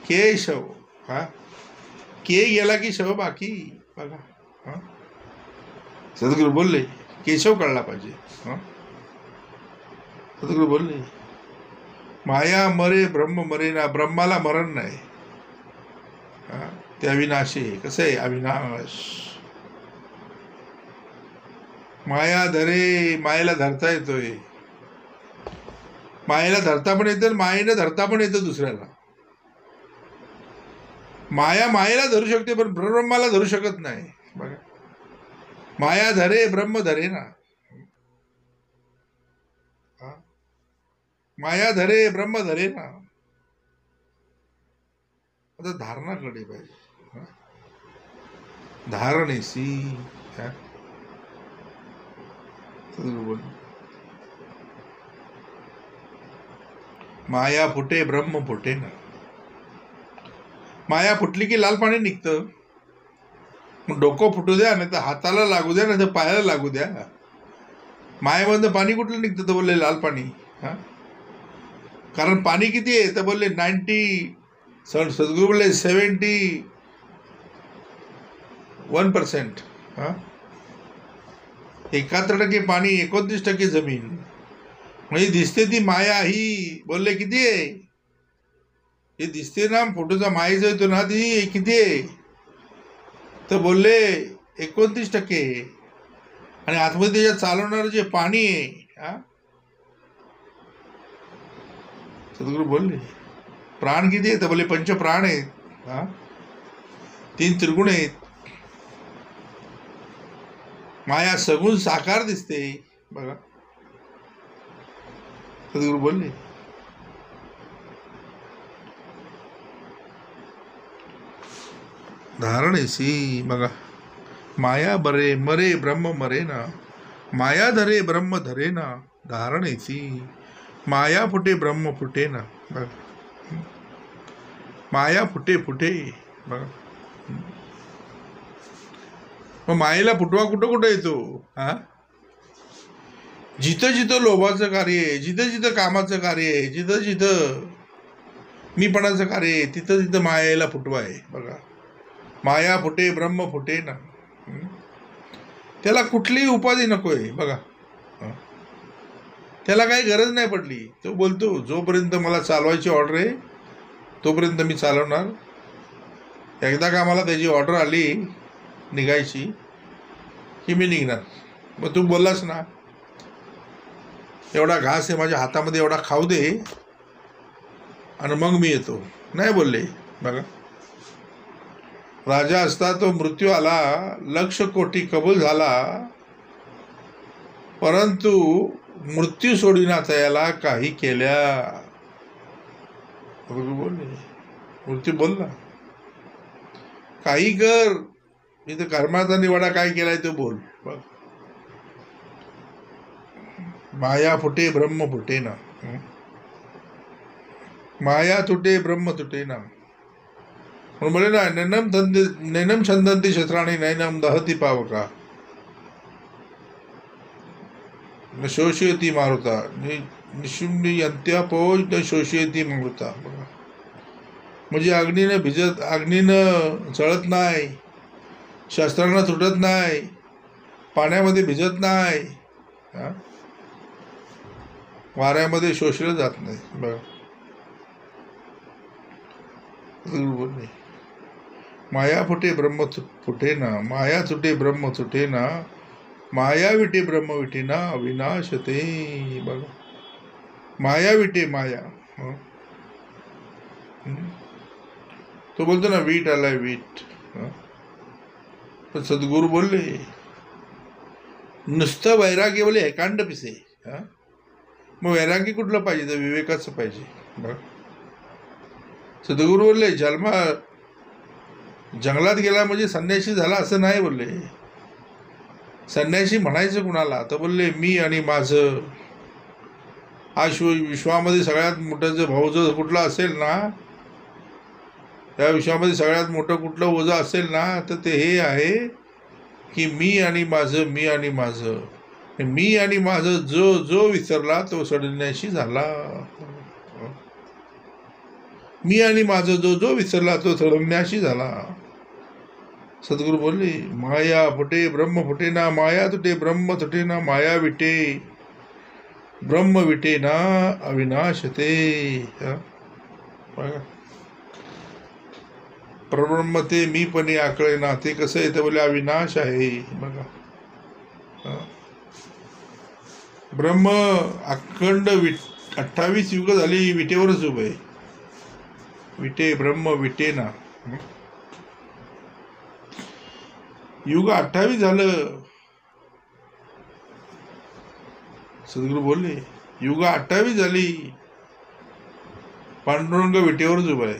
S1: केशव, हा के गेला की शव बाकी. बघा सद्गुरू बोलले केशव कळला पाहिजे. सद्गुरू बोलले माया मरे ब्रह्म मरे ना, ब्रह्माला मरण नाही. ते अविनाशी आहे. कसं आहे अविनाश. माया धरे, मायेला धरता येतोय, मायेला धरता पण येतं, मायेनं धरता पण येतं दुसऱ्याला. माया मायेला धरू शकते पण ब्रह्माला धरू शकत नाही. बघा माया धरे ब्रह्म धरे ना, माया धरे ब्रह्म धरे ना. आता धारणा कडे पाहिजे, धारणेसी. माया फुटे ब्रह्म फुटे ना. माया फुटली की लाल पाणी निघतं. मग डोकं फुटू द्या, नाही तर हाताला लागू द्या, नाही तर पायाला लागू द्या. मायेमधनं पाणी कुठलं निघतं, तर बोलले लाल पाणी. कारण पाणी किती आहे, तर बोलले 90, सद्गुरू बोलले 71%. 71% पाणी, 29% जमीन. म्हणजे दिसते ती माया ही बोलले किती आहे, हे दिसते ना फोटोचा मायेचा येतो ना, ती किती आहे, तर बोलले 29%. आणि आतमध्ये त्याच्यात चालवणारं जे पाणी आहे, हा, सद्गुरू बोलले प्राण किती आहेत? बोले पंच प्राण आहेत, हा, 3 त्रिगुण आहेत. माया सगुण साकार दिसते बघा, सद्गुरू बोलले. धारणेसी बघा, माया बरे मरे ब्रह्म मरे ना, माया धरे ब्रह्म धरे ना, धारणेसी माया फुटे ब्रह्म फुटे ना बघा, माया फुटे फुटे बघा. मग मायेला फुटवा कुठं कुठं येतो? हा, जिथं जिथं लोभाचं कार्य आहे, जिथं जिथं कामाचं कार्य आहे, जिथं जिथं मीपणाचं कार्य आहे, तिथं तिथं मायेला फुटवा आहे बघा. माया फुटे ब्रह्म फुटे ना. त्याला कुठलीही उपाधी नकोय बघा, त्याला काही गरज नाही पडली. तो बोलतो जोपर्यंत मला चालवायची ऑर्डर आहे तोपर्यंत मी चालवणार. एकदा का मला त्याची ऑर्डर आली निघायची की मी निघणार. मग तू बोललास ना, एवढा घास आहे माझ्या हातामध्ये, एवढा खाऊ दे आणि मग मी येतो. नाही बोलले बघा. राजा असता तो मृत्यू आला, 1,00,000 कोटी कबूल झाला, परंतु मृत्यू सोडिना त्याला काही केल्या. बोलले मृत्यू बोलला काही कर, इथं कर्माचा निवाडा काय केलाय तो बोल. माया फुटे ब्रह्म फुटे ना, माया तुटे ब्रह्म तुटे ना. म्हणून बोले ना, नैनम छंदंती शस्त्राणी नैनम दहती पावका, न शोषयती मारुता, निशुम्नी अंत्यापोज न शोषयती मारुता. म्हणजे अग्नीनं जळत नाही, शस्त्रांना तुटत नाही, पाण्यामध्ये भिजत नाही, वाऱ्यामध्ये शोषलं जात नाही बघा. माया फुटे ब्रह्म फुटे ना, माया तुटे ब्रह्म तुटे ना, माया विटे ब्रह्म विटे ना, अविनाशते बघा. माया विटे माया. तो बोलतो ना वीट आलाय वीट. पण सद्गुरू बोलले नुसतं वैराग्य बोले एकांड पिसे. मग वैराग्य कुठलं पाहिजे? तर विवेकाचं पाहिजे बघ. सद्गुरू बोलले जंगलात गेला म्हणजे संन्यासी झाला असं नाही बोलले. संन्यासी म्हणायचं कुणाला? तर बोलले मी आणि माझं. हा विश्वामध्ये सगळ्यात मोठं जे भाऊजं कुठलं असेल ना, या विश्वामध्ये सगळ्यात मोठं कुठलं ओझं असेल ना, तर ते हे आहे की मी आणि माझं, मी आणि माझं. मी आणि माझं जो जो विसरला तो संन्यासी झाला. मी आणि माझं जो जो विसरला तो संन्यासी झाला. सद्गुरू बोलले माया फुटे ब्रह्म फुटे ना, माया तुटे ब्रह्म तुटे ना, माया विटे ब्रह्म विटे ना, अविनाशते. परब्रह्म ते मी पण आकळे ना, ते कसं आहे तर बोले अविनाश आहे बघा. ब्रह्म अखंड 28 युग झाली विटेवरच उभं आहे. विटे ब्रह्म विटे ना, युग 28 झालं. सद्गुरू बोलले युग 28 झाली, पांडुरंग विटेवरच उभा आहे.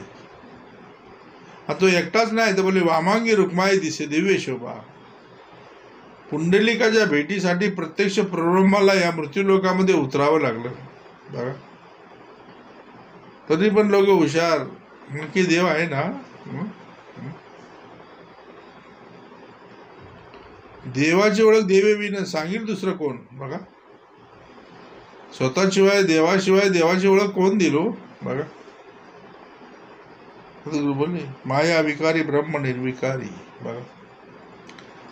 S1: तो एकटाच नाही तर बोले वामांगी रुक्माई दिसे दिव्य शोभा. पुंडलिकाच्या भेटीसाठी प्रत्यक्ष परब्रह्माला या मृत्यूलोकामध्ये उतरावं लागलं बघा. तरी पण लोक हुशार, नक्की देव आहे ना. देवाची ओळख देवेविना सांगेल दुसरं कोण बघा. स्वतःशिवाय देवाशिवाय देवाची ओळख कोण दिलो बघा. बोलले माया विकारी ब्रह्म निर्विकारी बघा.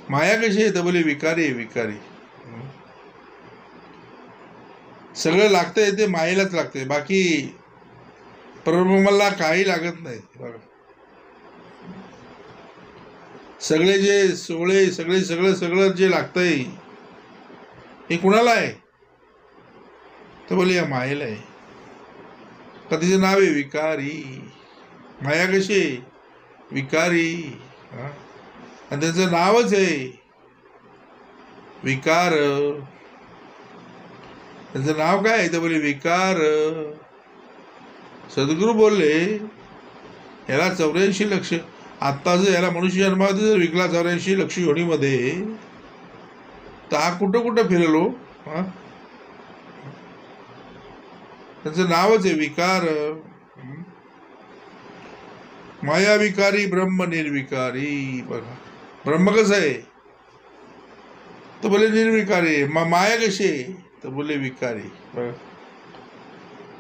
S1: माया कशी आहे तर बोले विकारी आहे विकारी. सगळं लागतंय ते मायेलाच लागतंय, बाकी परब्रह्माला काही लागत नाही बघा. सगळे जे सोहळे सगळं जे लागतंय हे कुणाला आहे? तर बोले या मायेला आहे. का तिचं नाव आहे विकारी. माया कशी आहे? विकारी. आणि त्याचं नावच आहे विकार. त्याचं नाव काय आहे? तर बोले विकार. सद्गुरू बोलले याला 84 लक्ष, आत्ता जर याला मनुष्य जन्मामध्ये जर विकला 84 लक्ष योनीमध्ये, तर हा कुठं कुठं फिरलो. त्याचं नावच आहे विकार. माया विकारी ब्रह्म निर्विकारी. बघा ब्रह्म कसं आहे? तर बोले निर्विकारी. माया कशी आहे? तर बोले विकारी. बघा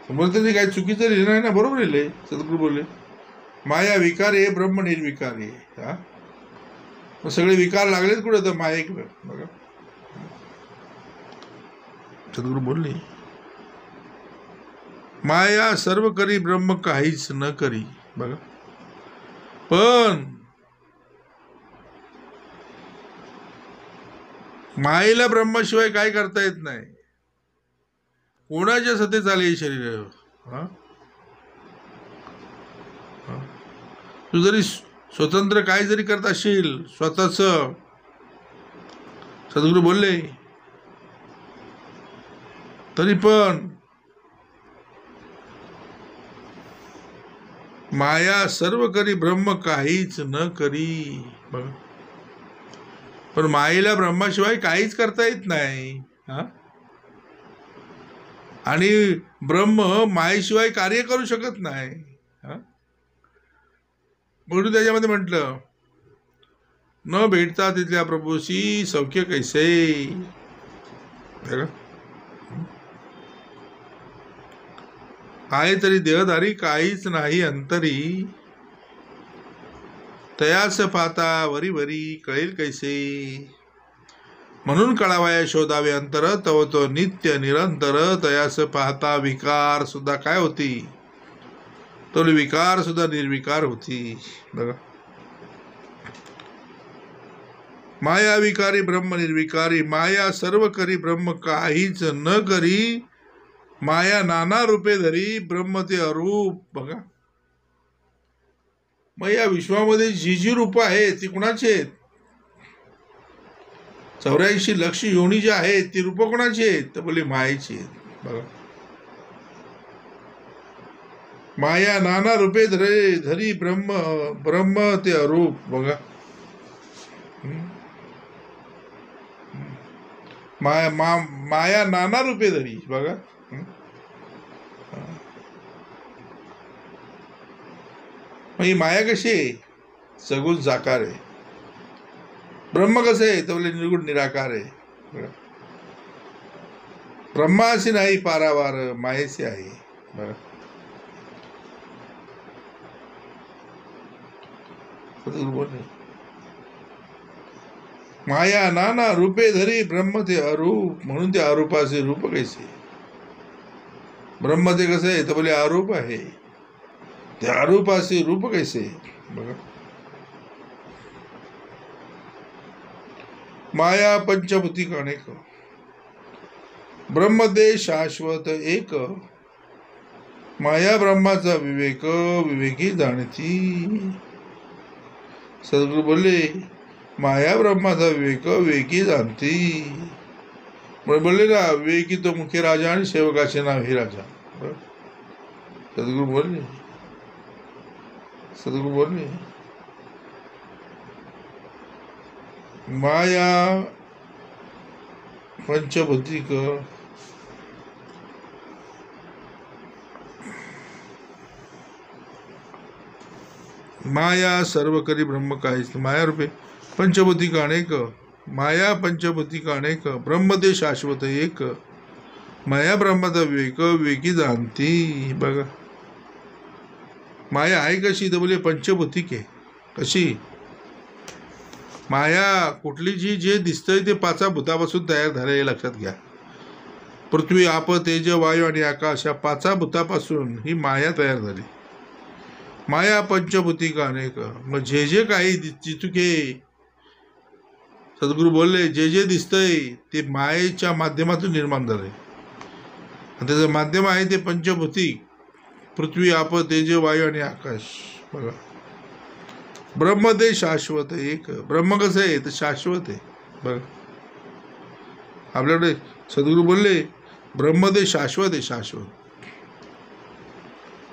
S1: समोर त्यांनी काही चुकीचं लिहिलं नाही ना, बरोबर लिहिलंय. सद्गुरू बोलले माया विकार आहे ब्रह्म निर्विकारी. मग सगळे विकार लागलेत कुठे? तर मायेकडे. बघा सद्गुरू बोलले माया सर्व करी ब्रह्म काहीच न करी. बघा पण मायेला ब्रह्माशिवाय काय करता येत नाही. कोणाच्या सते चालेल शरीर. तू जरी स्वतंत्र काय जरी करत असशील स्वतःच, सद्गुरू बोलले, तरी पण माया सर्व करी ब्रह्म काहीच न करी. बघा पण मायेला ब्रह्माशिवाय काहीच करता येत नाही. आणि ब्रह्म मायेशिवाय कार्य करू शकत नाही. म्हणून त्याच्यामध्ये म्हटलं न भेटता तिथल्या प्रभूशी सौख्य कैसे. आहे तरी देहधारी काहीच नाही अंतरी, तयास पाहता वरी वरी कळेल कैसे. म्हणून कळावया शोधावे अंतर, तव तो नित्य निरंतर. तयास पाहता विकार सुद्धा काय होती? तो विकार सुद्धा निर्विकार होती. बघा माया विकारी ब्रह्म निर्विकारी. माया सर्व करी ब्रह्म काहीच न करी. माया नाना रूपे धरी ब्रह्म ते अरूप. बघा मग या विश्वामध्ये जी जी रूप आहेत ती कुणाची आहेत? 84 लक्ष योनी जी आहेत ती रूप कोणाची आहेत? तर बोले मायेची आहेत. बघा माया नाना रूपे धरी ब्रह्म ते अरूप. बघा माया नाना रूपे धरी. बघा ही माया कशी आहे? सगुण साकार आहे. ब्रह्म कसं आहे? तर बोले निर्गुण निराकार आहे. ब्रह्माशी नाही पारावार मायेशी आहे. बघा माया नाना रूपे धरी ब्रह्म ते अरूप. म्हणून ते अरूपाचे रूप कैसे. ब्रह्म ते कसं आहे? तर बोले अरूप आहे. ते अरूपाचे रूप कैसे. बघा माया पंचभूतिक अनेक, ब्रह्मदेश शाश्वत एक. माया ब्रह्माचा विवेक विवेकी जाणती. सद्गुरू बोलले माया ब्रह्माचा विवेक विवेकी जाणती. बोलले ना विवेकी तो मुख्य राजा आणि सेवकाचे नाव हे राजा. सद्गुरू बोलले माया पंचभूतिक माया सर्व करी ब्रह्म काहीच. माया रूपे पंचभूतिक अनेक. माया पंचभूतिक अनेक. ब्रह्म ते शाश्वत एक. माया ब्रह्माचा विवेक विवेकी जाणती. बघा माया आहे कशी? तर बोले पंचभूतिक आहे. कशी माया? कुठली जी जे दिसतंय ते 5 भूतापासून तयार झाले हे लक्षात घ्या. पृथ्वी आप तेज वायू आणि आकाश या 5 भूतापासून ही माया तयार झाली. माया पंचभूतिक अनेक. मग जे जे काही जितके सद्गुरू बोलले जे जे दिसतंय ते मायेच्या माध्यमातून निर्माण झालंय आणि त्याचं माध्यम आहे ते पंचभूतिक पृथ्वी आप तेज वायू आणि आकाश. बघा ब्रह्म ते शाश्वत एक. ब्रह्म कसं आहे तर शाश्वत आहे. बघा आपल्याकडे सद्गुरू बोलले ब्रह्म ते शाश्वत आहे. शाश्वत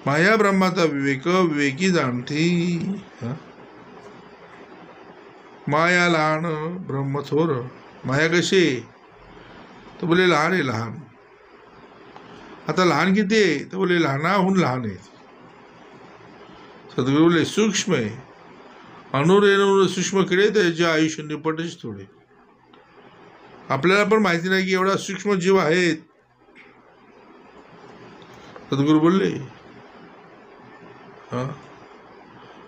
S1: माया ब्रह्माचा विवेक विवेकी जाणती. माया लहान ब्रह्म थोर. माया कशी तर बोले लहान आहे. लहान आता लहान किती आहे तर बोले लहानाहून लहान आहे. सद्गुरू बोले सूक्ष्म आहे. अणुरेणू सूक्ष्म किडे त्याचे आयुष्य निपटच थोडे. आपल्याला पण माहिती नाही की एवढा सूक्ष्म जीव आहेत. सद्गुरू बोलले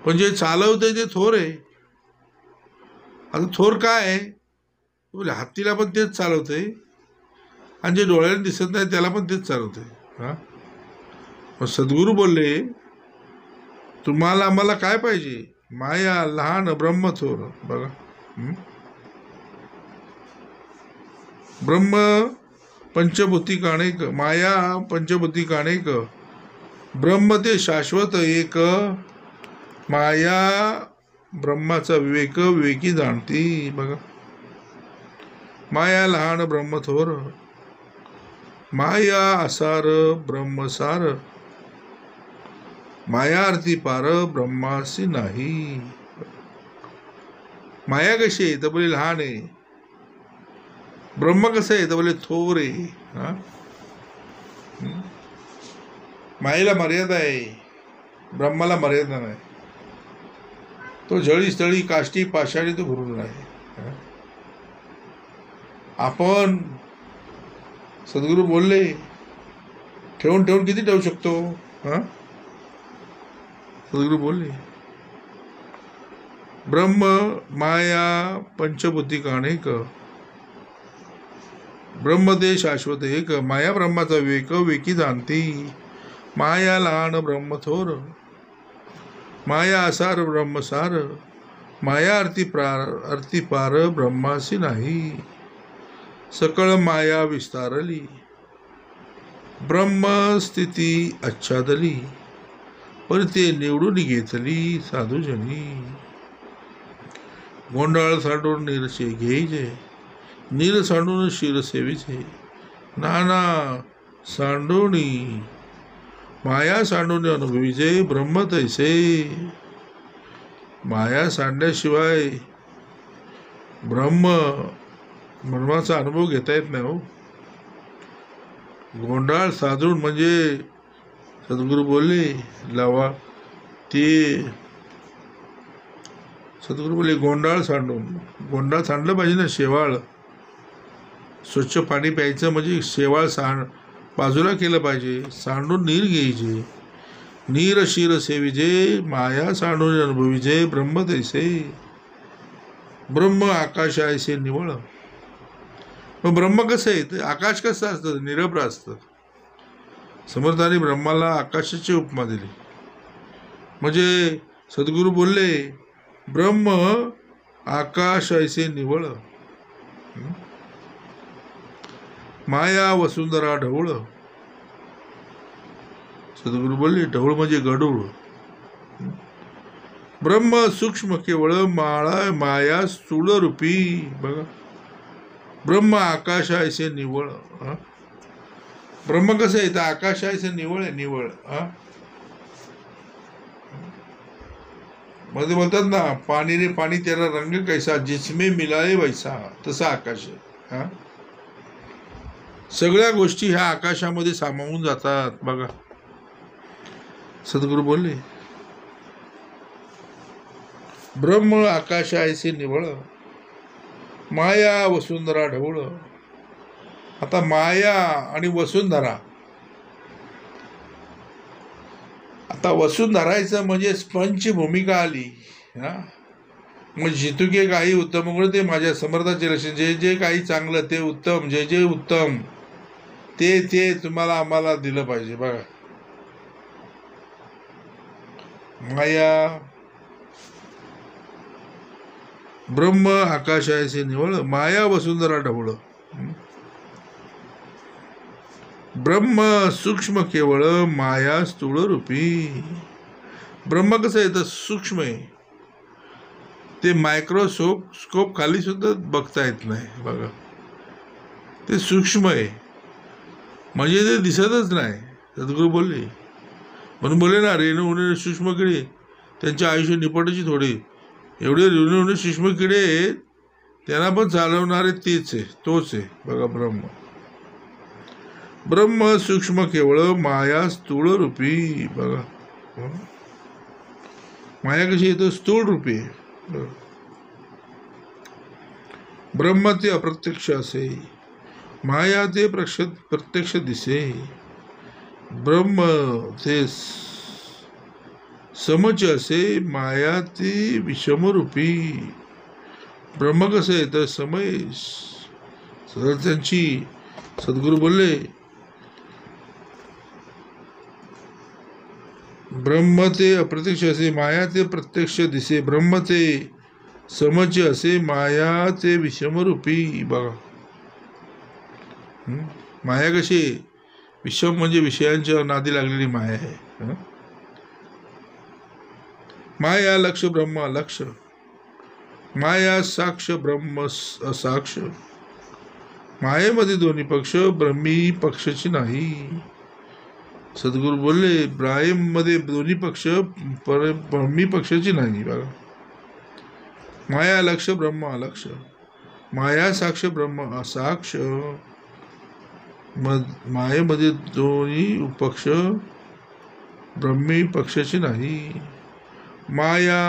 S1: पण जे चालवतंय ते थोर आहे. आता थोर काय आहे बोले हत्तीला पण तेच चालवतंय आणि जे डोळ्याला दिसत नाही त्याला पण तेच चालवतंय. मग सद्गुरू बोलले तुम्हाला आम्हाला काय पाहिजे. माया लहान ब्रह्म थोर. बघा ब्रह्म पंचभूतिक अनेक. माया पंचभूतिक अनेक. ब्रह्म ते शाश्वत एक. माया ब्रह्माचा विवेक विवेकी जाणती. बघा माया लहान ब्रह्म थोर. माया असार ब्रह्मसार. माया अर्थी पार ब्रह्मासी नाही. माया कशी आहे तर बोले लहान आहे. ब्रह्म कसं आहे तर बोले थोर आहे. मायेला मर्यादा आहे. ब्रह्माला मर्यादा नाही. तो जळी स्थळी काष्टी पाषाणी तो भरून आहे. आपण सद्गुरू बोलले ठेवून ठेवून किती ठेवू शकतो. सद्गुरू बोलले ब्रह्म माया पंचभूतिक अनेक. ब्रह्म ते शाश्वत एक. माया ब्रह्माचा विवेक विवेकी जाणती. माया लहान ब्रह्म थोर. माया असार ब्रह्मसार. माया अर्थी पार ब्रह्मासी नाही. सकळ माया विस्तारली. ब्रह्म स्थिती आच्छादली. पण ते निवडून घेतली साधूजनी. गोंडाळ सांडून निरसे घ्यायचे. नीर सांडून शिर सेविचे. नाना सांडोणी माया सांडून अनुभवीचे. ब्रह्म तैसे. माया सांडल्याशिवाय ब्रह्म ब्रह्माचा अनुभव घेता येत नाही. हो गोंडाळ साधून म्हणजे सद्गुरू बोलले लावा ते. सद्गुरू बोलले गोंडाळ सांडून. गोंडाळ सांडलं पाहिजे ना. शेवाळ स्वच्छ पाणी प्यायचं म्हणजे शेवाळ बाजूला केलं पाहिजे. सांडून नीर घ्यायचे. नीर शिर सेविजे. माया सांडून अनुभवीजे. ब्रह्म तैसे. ब्रह्म आकाश ऐसे निवळ. मग ब्रह्म कसं आहे तर आकाश कसं असतं निरभ्र असतं. समर्थाने ब्रह्माला आकाशाची उपमा दिली. म्हणजे सद्गुरू बोलले ब्रह्म आकाश ऐसे निवळ. माया वसुंधरा ढवळ. सद्गुरू बोलले ढवळ म्हणजे गडूळ. ब्रह्म सूक्ष्म केवळ. माया स्थूल रूपी. बघा ब्रह्म आकाश ऐसे निवळ. ब्रह्म कसं आहे तर आकाश ऐसे निवळ आहे. निवळ मध्ये बोलतात ना पाणी रे पाणी तेरा रंग कैसा जिसमें मिलाए वैसा. तसा आकाश आहे. सगळ्या गोष्टी ह्या आकाशामध्ये सामावून जातात. बघा सद्गुरू बोलले ब्रह्म आकाश ऐसे निवळ. माया वसुंधरा ढवळ. आता माया आणि वसुंधरा. आता वसुंधरायचं म्हणजे स्पंजची भूमिका आली. मग जितुके काही उत्तम गुण ते माझ्या समर्थाचे लक्षण. जे जे काही चांगलं ते उत्तम. जे जे उत्तम ते ते तुम्हाला आम्हाला दिलं पाहिजे. बघा माया ब्रह्म आकाशायसे निवळ माया वसुंधरा ढवळ. ब्रह्म सूक्ष्म केवळ माया स्थूळ रूपी. ब्रह्म कसं आहे तर सूक्ष्म आहे, ते मायक्रोस्कोप खाली सुद्धा बघता येत नाही बघा. ते सूक्ष्म आहे म्हणजे ते दिसतच नाही. सद्गुरू बोलले म्हणून बोलले ना, रेणू होणे सूक्ष्म किडे त्यांचे आयुष्य निपटायची थोडी. एवढे रेणू होणे सूक्ष्म किडे आहेत, त्यांना पण चालवणारे तेच आहे, तोच आहे बघा ब्रह्म. ब्रह्म सूक्ष्म केवळ माया स्थूळ रूपी बघा. माया कशी येतो स्थूळ रूपी. ब्रह्म ते अप्रत्यक्ष असे, माया ते प्रत्यक्ष दिसे. ब्रह्म ते समच असे, माया ते विषमरूपी. ब्रह्म कसं आहे तर समय त्यांची सद्गुरू बोलले ब्रह्म ते अप्रत्यक्ष असे, माया ते प्रत्यक्ष दिसे. ब्रह्म ते समच असे, माया ते विषमरूपी बघा. माया कशी विषम म्हणजे विषयांच्या नादी लागलेली माया आहे. माया लक्ष ब्रह्म लक्ष, माया साक्ष ब्रह्म असाक्ष. मायेमध्ये दोन्ही पक्ष, ब्रह्मी पक्षाची नाही. सद्गुरू बोलले मध्ये दोन्ही पक्ष ब्रह्मी पक्षाची नाही बघा. माया लक्ष ब्रह्म अलक्ष, माया साक्ष ब्रह्म असाक्ष. मायेमध्ये दोन्ही पक्ष ब्रह्मी पक्षाची नाही. माया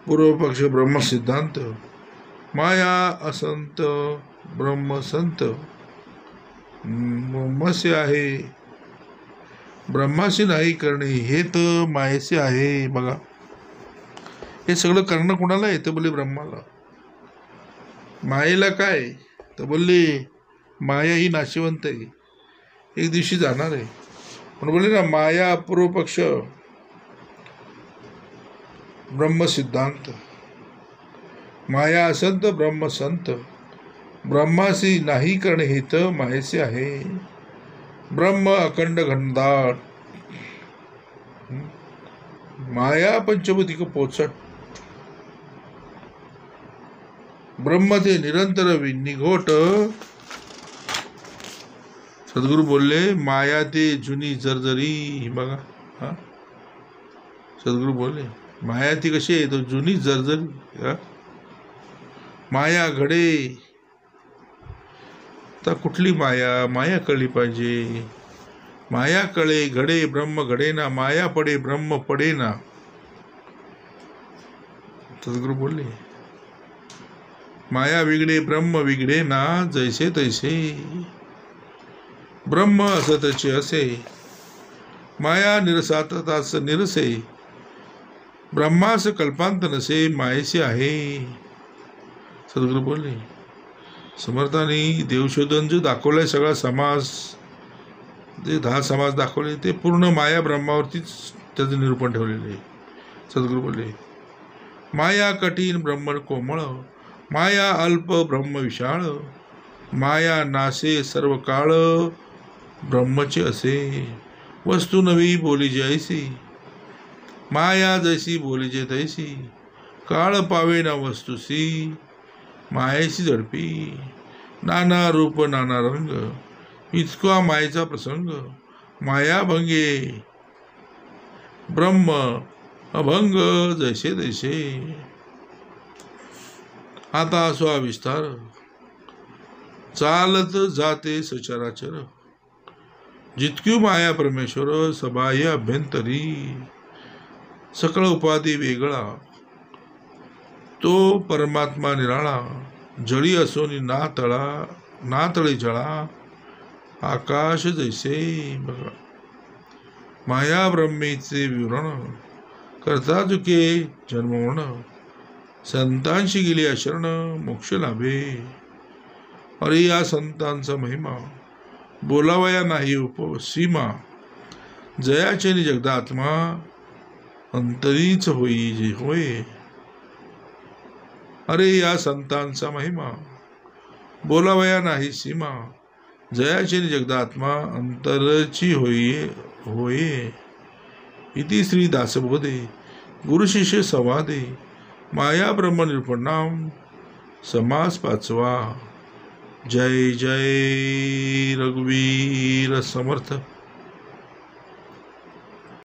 S1: पूर्व पक्ष ब्रह्म सिद्धांत, माया असंत ब्रह्म संत. ब्रह्मसे आहे ब्रह्माशी नाही करणे, हे तर मायेचे आहे बघा. हे सगळं करणं कोणाला येतं बोलले ब्रह्माला. मायेला काय तर बोलले माया ही नाशिवंत आहे, एक दिवशी जाणार आहे. पण बोलले ना माया अपूर्व पक्ष ब्रह्म सिद्धांत, माया असंत ब्रह्म संत. ब्रह्माशी नाही करणे हे तर मायेचे आहे. ब्रह्म अखंड घनदाट, माया पंचभूतिक पोचट. ब्रह्म ते निरंतर निघोट. सद्गुरू बोलले माया ते जुनी जर्जरी बघा. सद्गुरू बोलले माया ती कशी आहे तो जुनी जर्जरी. माया घडे तर कुठली माया, माया कळली पाहिजे. माया कळे घडे ब्रह्म घडे ना, माया पडे ब्रह्म पडे ना. सद्गुरू बोलले माया विगडे ब्रह्म विगडे ना, जैसे तैसे. ब्रह्म असतचे असे, माया निरसातताच निरसे. ब्रह्मास कल्पांत नसे, मायेसे आहे. सद्गुरू बोलले समर्थांनी देवशोधन जो दाखवलाय सगळा समाज, जे 10 समाज दाखवले ते पूर्ण माया ब्रह्मावरतीच त्याचं निरूपण ठेवलेलं आहे. सद्गुरू बोलले माया कठीण ब्रह्म कोमळ, माया अल्प ब्रह्म विशाळ. माया नासे सर्व काळ, ब्रह्मचे असे. वस्तू नवी बोली जैसी, माया जैसी बोलीजे तैसी. काळ पावे ना वस्तूसी, मायेशी झडपी. नाना रूप नाना रंग, इतका मायेचा प्रसंग. माया भंगे ब्रह्म अभंग, जैसे तैसे. आता स्वाविस्तार, चालत जाते सचराचर. जितकी माया परमेश्वर, सबाह्य अभ्यंतरी. सकळ उपाधी वेगळा, तो परमात्मा निराळा. जळी असोनी ना तळा, ना तळे जळा. आकाश जैसे बघा. माया ब्रह्मेचे विवरण, करता चुके जन्मवर्ण. संतांशी गेली अशरण, मोक्ष लाभे. अरे या संतांचा महिमा, बोलावया नाही उपसीमा. जयाचे जगदात्मा, अंतरीच होई जे होय. अरे या संतांचा महिमा बोलावया नाही सीमा. जयाचे जगदात्मा अंतरची होये. इति श्री दासबोधे गुरुशिष्य संवादे माया ब्रह्म निरूपणाम समास 5वा. जय जय रघुवीर समर्थ.